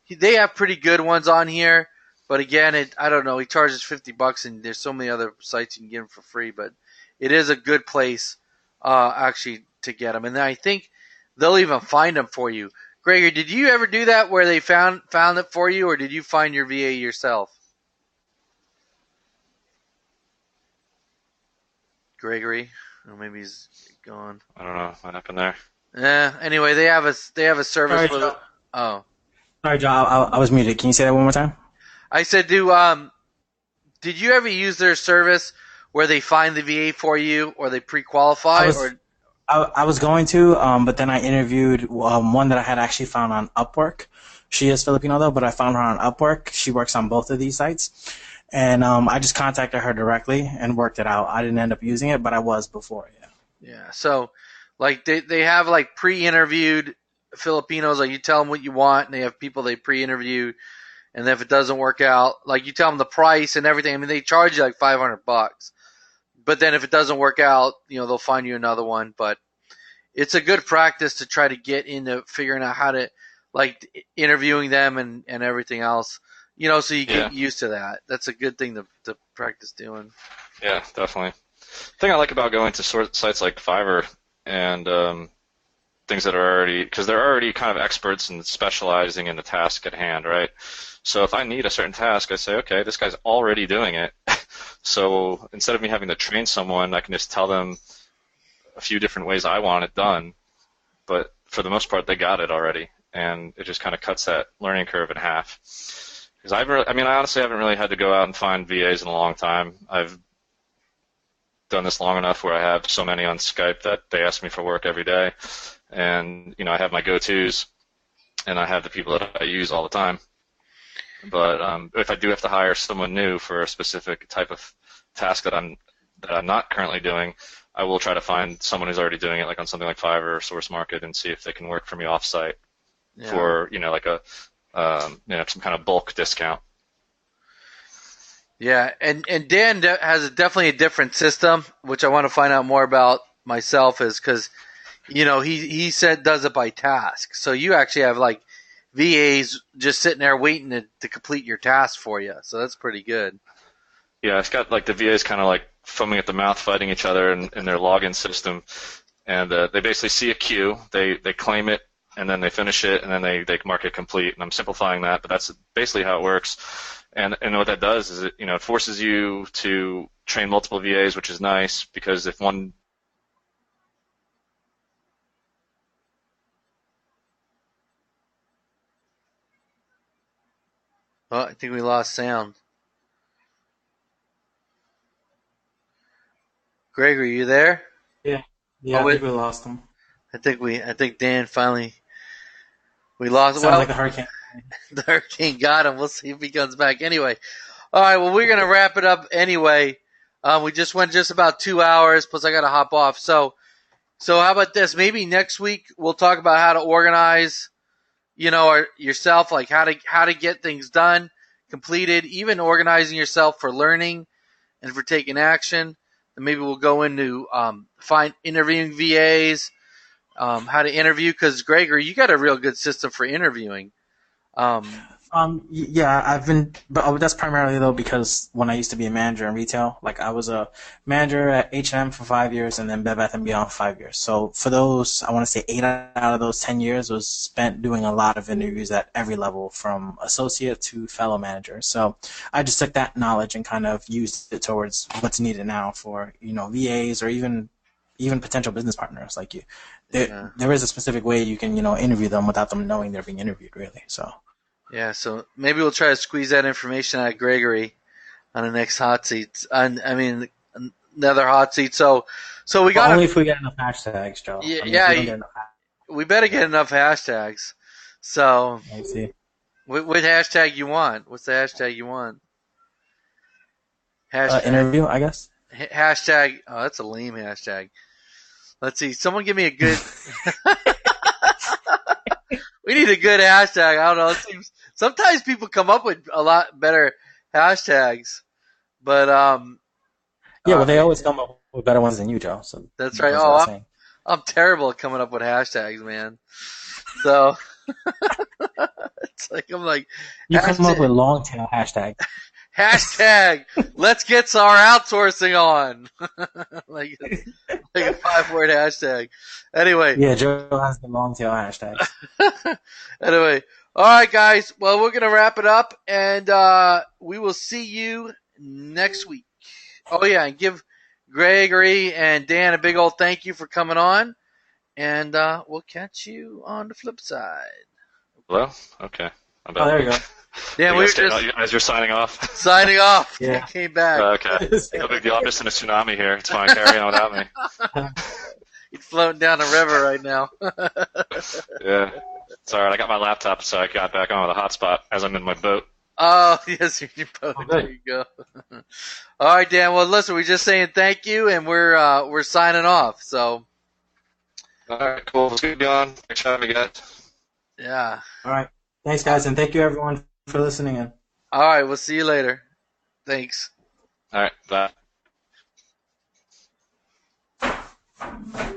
They have pretty good ones on here, but again, I don't know. He charges $50, and there's so many other sites you can get them for free. But it is a good place, actually, to get them. And then I think they'll even find them for you. Gregory, did you ever do that where they found it for you, or did you find your VA yourself? Gregory, or maybe he's gone. I don't know what happened there. Anyway, they have a service. Sorry, Oh, sorry, Joe. I was muted. Can you say that one more time? I said, did you ever use their service where they find the VA for you, or they pre-qualify, I was going to, but then I interviewed one that I had actually found on Upwork. She is Filipino though, but I found her on Upwork. She works on both of these sites, and I just contacted her directly and worked it out. I didn't end up using it, but I was before. Yeah. Yeah. So, like they have like pre-interviewed Filipinos. Like you tell them what you want, and they have people they pre-interviewed. And then if it doesn't work out, like you tell them the price and everything. I mean, they charge you like $500. But then if it doesn't work out, they'll find you another one. But it's a good practice to try to get into figuring out how to, like, interviewing them and everything else, so you get used to that. That's a good thing to practice doing. Yeah, definitely. The thing I like about going to sites like Fiverr and things that are already, because they're already kind of experts in specializing in the task at hand, right? So if I need a certain task, I say, okay, this guy's already doing it. So instead of me having to train someone, I can just tell them a few different ways I want it done. But for the most part, they got it already, and it just kind of cuts that learning curve in half. Because I honestly haven't really had to go out and find VAs in a long time. I've done this long enough where I have so many on Skype that they ask me for work every day, and I have my go-tos, and I have the people that I use all the time. But if I do have to hire someone new for a specific type of task that I'm not currently doing, I will try to find someone who's already doing it, like on something like Fiverr or Source Market, and see if they can work for me off-site for like a some kind of bulk discount. Yeah, and Dan has definitely a different system, which I want to find out more about myself, is because he said does it by task. So you actually have like VAs just sitting there waiting to complete your task for you. So that's pretty good. Yeah, it's got like the VAs kind of like foaming at the mouth, fighting each other in their login system, and they basically see a queue, they claim it, and then they finish it, and then they mark it complete. And I'm simplifying that, but that's basically how it works. And what that does is it forces you to train multiple VAs, which is nice, because if one Oh, I think we lost sound. Gregory, you there? Yeah. Oh, I think we lost him. I think Dan finally. We lost. Sounds like the hurricane. The hurricane got him. We'll see if he comes back. Anyway, all right. Well, we're gonna wrap it up anyway. We just went just about 2 hours. Plus, I gotta hop off. So how about this? Maybe next week we'll talk about how to organize, or yourself, like how to get things done, completed, even organizing yourself for learning and for taking action. And maybe we'll go into find interviewing VAs, how to interview. Because Gregory, you got a real good system for interviewing. Yeah, I've been, but that's primarily though because when I used to be a manager in retail, like I was a manager at H&M for 5 years and then Bed Bath & Beyond for 5 years. So for those, I want to say 8 out of those 10 years was spent doing a lot of interviews at every level from associate to fellow manager. So I just took that knowledge and kind of used it towards what's needed now for, VAs or even potential business partners like you. There is a specific way you can, interview them without them knowing they're being interviewed really. So. Yeah, so maybe we'll try to squeeze that information out of Gregory on the next hot seat. Another hot seat. So we got only if we get enough hashtags, Joe. Yeah, I mean, if we don't get enough we better get enough hashtags. So, I see. what hashtag you want? What's the hashtag you want? Interview, I guess. Hashtag. Oh, that's a lame hashtag. Let's see. Someone give me a good. We need a good hashtag. I don't know. It seems sometimes people come up with a lot better hashtags, but yeah, well, they always come up with better ones than you, Joe. So that's right. Oh, I'm terrible at coming up with hashtags, man. So it's like you come up with long tail hashtag. Hashtag let's get our outsourcing on. like a 5-word hashtag. Anyway. Yeah, Joe has the long tail hashtag. Anyway. All right, guys. Well, we're going to wrap it up, and we will see you next week. Oh, yeah, and give Gregory and Dan a big old thank you for coming on, and we'll catch you on the flip side. Hello? Okay. There you go. Yeah, as you're signing off. Signing off. Yeah. Came back. Okay. No big deal. I'm just in a tsunami here. It's fine. Carry on without me. He's floating down the river right now. Yeah. It's all right. I got my laptop, so I got back on with a hotspot as I'm in my boat. Oh, yes, you're in your boat. There you go. All right, Dan. Well, listen, we're just saying thank you, and we're signing off. So. All right. Cool. It's good to be on. Thanks for having me, guys. Yeah. All right. Thanks, guys, and thank you, everyone, for listening in. All right. We'll see you later. Thanks. All right. Bye.